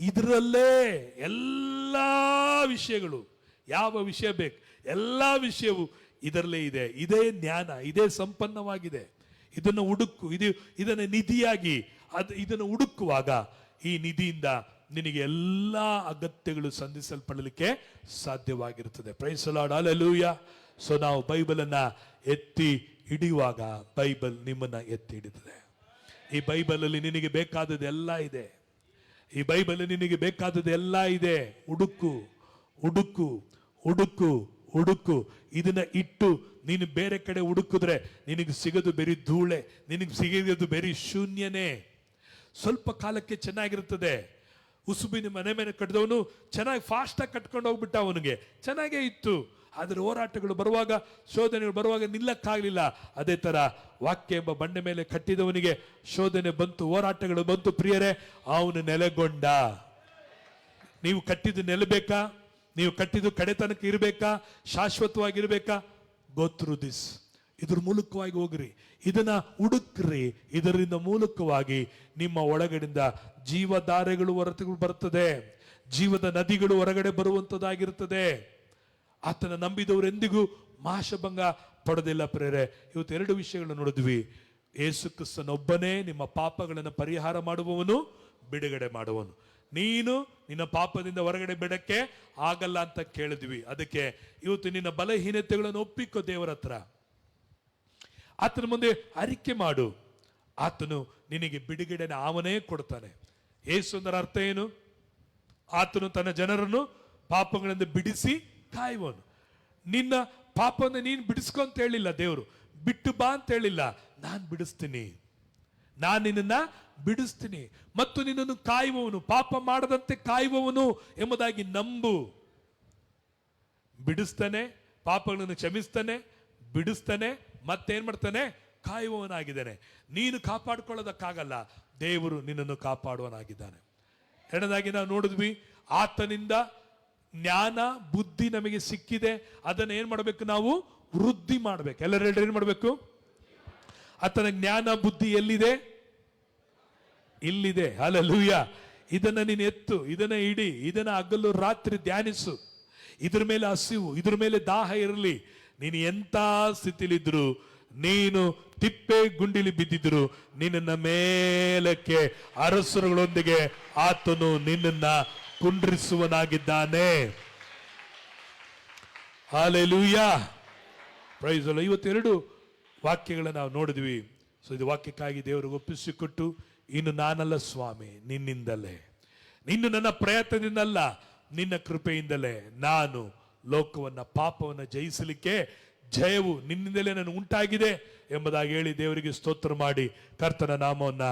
ಇದರಲ್ಲೇ ಎಲ್ಲ ವಿಷಯಗಳು, ಯಾವ ವಿಷಯ ಬೇಕು ಎಲ್ಲ ವಿಷಯವು ಇದರಲ್ಲೇ ಇದೆ. ಇದೇ ಜ್ಞಾನ, ಇದೇ ಸಂಪನ್ನವಾಗಿದೆ. ಇದನ್ನು ಹುಡುಕು, ಇದನ್ನು ನಿಧಿಯಾಗಿ ಇದನ್ನು ಹುಡುಕುವಾಗ ಈ ನಿಧಿಯಿಂದ ನಿನಗೆ ಎಲ್ಲ ಅಗತ್ಯಗಳು ಸಂಧಿಸಲ್ಪಡಲಿಕ್ಕೆ ಸಾಧ್ಯವಾಗಿರುತ್ತದೆ. Praise the Lord, hallelujah. So ನಾವು ಬೈಬಲನ್ನ ಎತ್ತಿ ಹಿಡಿಯುವಾಗ ಬೈಬಲ್ ನಿಮ್ಮನ್ನ ಎತ್ತಿ ಹಿಡಿತದೆ. ಈ ಬೈಬಲಲ್ಲಿ ನಿನಗೆ ಬೇಕಾದದ್ದು ಎಲ್ಲ ಇದೆ. ಈ ಬೈಬಲ್ ನಿನಗೆ ಬೇಕಾದದ್ದು ಎಲ್ಲ ಇದೆ. ಹುಡುಕು ಹುಡುಕು ಹುಡುಕು ಹುಡುಕು. ಇದನ್ನ ಇಟ್ಟು ನೀನು ಬೇರೆ ಕಡೆ ಹುಡುಕಿದ್ರೆ ನಿನಗೆ ಸಿಗೋದು ಬರೀ ಧೂಳೆ, ನಿನಗೆ ಸಿಗೋದು ಬರೀ ಶೂನ್ಯನೇ. ಸ್ವಲ್ಪ ಕಾಲಕ್ಕೆ ಚೆನ್ನಾಗಿರುತ್ತದೆ. ಉಸುಬಿನ ಮನೆ ಮೇಲೆ ಕಟ್ಟಿದವನು ಚೆನ್ನಾಗಿ ಫಾಸ್ಟಾಗಿ ಕಟ್ಕೊಂಡು ಹೋಗ್ಬಿಟ್ಟ, ಅವನಿಗೆ ಚೆನ್ನಾಗೇ ಇತ್ತು. ಆದರೆ ಹೋರಾಟಗಳು ಬರುವಾಗ, ಶೋಧನೆಗಳು ಬರುವಾಗ ನಿಲ್ಲಕ್ಕಾಗಲಿಲ್ಲ. ಅದೇ ತರ ವಾಕ್ಯ ಎಂಬ ಬಂಡೆ ಮೇಲೆ ಕಟ್ಟಿದವನಿಗೆ ಶೋಧನೆ ಬಂತು, ಹೋರಾಟಗಳು ಬಂತು. ಪ್ರಿಯರೇ, ಅವನು ನೆಲೆಗೊಂಡ. ನೀವು ಕಟ್ಟಿದ್ದು ನಿಲ್ಲಬೇಕಾ? ನೀವು ಕಟ್ಟಿದ್ದು ಕಡೆತನಕ್ಕೆ ಇರಬೇಕಾ? ಶಾಶ್ವತವಾಗಿರ್ಬೇಕಾ? Go through this. ಇದ್ರ ಮೂಲಕವಾಗಿ ಹೋಗ್ರಿ, ಇದನ್ನ ಹುಡುಕ್ರಿ. ಇದರಿಂದ ಮೂಲಕವಾಗಿ ನಿಮ್ಮ ಒಳಗಡೆಯಿಂದ ಜೀವಧಾರೆಗಳು ಹೊರತು ಬರ್ತದೆ, ಜೀವದ ನದಿಗಳು ಹೊರಗಡೆ ಬರುವಂತದ್ದಾಗಿರ್ತದೆ. ಆತನ ನಂಬಿದವರು ಎಂದಿಗೂ ನಾಶಭಂಗ ಪಡೆದಿಲ್ಲ. ಪ್ರೇರೆ, ಇವತ್ತು 2 ವಿಷಯಗಳನ್ನು ನೋಡಿದ್ವಿ. ಯೇಸು ಕ್ರಿಸ್ತನೊಬ್ಬನೇ ನಿಮ್ಮ ಪಾಪಗಳನ್ನು ಪರಿಹಾರ ಮಾಡುವವನು, ಬಿಡುಗಡೆ ಮಾಡುವನು. ನೀನು ನಿನ್ನ ಪಾಪದಿಂದ ಹೊರಗಡೆ ಬಿಡಕ್ಕೆ ಆಗಲ್ಲ ಅಂತ ಕೇಳಿದ್ವಿ. ಅದಕ್ಕೆ ಇವತ್ತು ನಿನ್ನ ಬಲಹೀನತೆಗಳನ್ನು ಒಪ್ಪಿಕೋ ದೇವರ ಹತ್ರ, ಆತನ ಮುಂದೆ ಅರಿಕೆ ಮಾಡು. ಆತನು ನಿನಗೆ ಬಿಡುಗಡೆನ ಅವನೇ ಕೊಡ್ತಾನೆ. ಯೇಸು ಅದರ ಅರ್ಥ ಏನು? ಆತನು ತನ್ನ ಜನರನ್ನು ಪಾಪಗಳಿಂದ ಬಿಡಿಸಿ ಕಾಯುವನು. ನಿನ್ನ ಪಾಪವನ್ನು ನೀನು ಬಿಡಿಸ್ಕೊ ಅಂತ ಹೇಳಿಲ್ಲ ದೇವರು, ಬಿಟ್ಟು ಬಾ ಅಂತ ಹೇಳಿಲ್ಲ. ನಾನು ಬಿಡಿಸ್ತೀನಿ, ನಾನು ನಿನ್ನನ್ನ ಬಿಡಿಸ್ತೀನಿ. ಮತ್ತು ನಿನ್ನನ್ನು ಕಾಯುವವನು, ಪಾಪ ಮಾಡದಂತೆ ಕಾಯುವವನು ಎಂಬುದಾಗಿ ನಂಬು. ಬಿಡಿಸ್ತಾನೆ, ಪಾಪಗಳನ್ನು ಕ್ಷಮಿಸ್ತಾನೆ, ಬಿಡಿಸ್ತಾನೆ, ಮತ್ತೇನ್ ಮಾಡ್ತಾನೆ? ಕಾಯುವವನಾಗಿದ್ದಾನೆ. ನೀನು ಕಾಪಾಡ್ಕೊಳ್ಳೋದಕ್ಕಾಗಲ್ಲ, ದೇವರು ನಿನ್ನನ್ನು ಕಾಪಾಡುವನಾಗಿದ್ದಾನೆ. ಎರಡನೇದಾಗಿ ನಾವು ನೋಡಿದ್ವಿ, ಆತನಿಂದ ಜ್ಞಾನ ಬುದ್ಧಿ ನಮಗೆ ಸಿಕ್ಕಿದೆ. ಅದನ್ನ ಏನ್ ಮಾಡಬೇಕು? ನಾವು ವೃದ್ಧಿ ಮಾಡ್ಬೇಕು. ಎಲ್ಲರೂ ಏನ್ ಮಾಡ್ಬೇಕು? ಆತನ ಜ್ಞಾನ ಬುದ್ಧಿ ಎಲ್ಲಿದೆ? ಇಲ್ಲಿದೆ. ಹಲ್ಲೆಲೂಯಾ. ಇದನ್ನ ನೀನು ಎತ್ತು, ಇದನ್ನ ಇಡಿ, ಇದನ್ನ ಹಗಲು ರಾತ್ರಿ ಧ್ಯಾನಿಸು. ಇದ್ರ ಮೇಲೆ ಹಸಿವು, ಇದ್ರ ಮೇಲೆ ದಾಹ ಇರಲಿ. ನೀನು ಎಂತ ಸ್ಥಿತಿಲಿದ್ರು, ನೀನು ತಿಪ್ಪೆ ಗುಂಡಿಲಿ ಬಿದ್ದಿದ್ರು, ನಿನ್ನ ಮೇಲಕ್ಕೆ ಅರಸರುಗಳೊಂದಿಗೆ ಆತನು ನಿನ್ನನ್ನ ಕುಂಡ್ರಿಸುವನಾಗಿದ್ದಾನೆ. ಹಲ್ಲೆಲೂಯಾ. Praise the Lord. ಇವತ್ತು 2 ವಾಕ್ಯಗಳನ್ನು ನಾವು ನೋಡಿದ್ವಿ. ಸೊ ಇದು ವಾಕ್ಯಕ್ಕಾಗಿ ದೇವರಿಗೆ ಒಪ್ಪಿಸಿಕೊಟ್ಟು, ಇನ್ನು ನಾನಲ್ಲ ಸ್ವಾಮಿ, ನಿನ್ನಿಂದಲೇ, ಇನ್ನು ನನ್ನ ಪ್ರಯತ್ನದಿಂದಲ್ಲ, ನಿನ್ನ ಕೃಪೆಯಿಂದಲೇ ನಾನು ಲೋಕವನ್ನ, ಪಾಪವನ್ನ ಜಯಿಸಲಿಕ್ಕೆ ಜಯವು ನಿನ್ನಿಂದಲೇ ನನಗೆ ಉಂಟಾಗಿದೆ ಎಂಬುದಾಗಿ ಹೇಳಿ ದೇವರಿಗೆ ಸ್ತೋತ್ರ ಮಾಡಿ ಕರ್ತನ ನಾಮವನ್ನ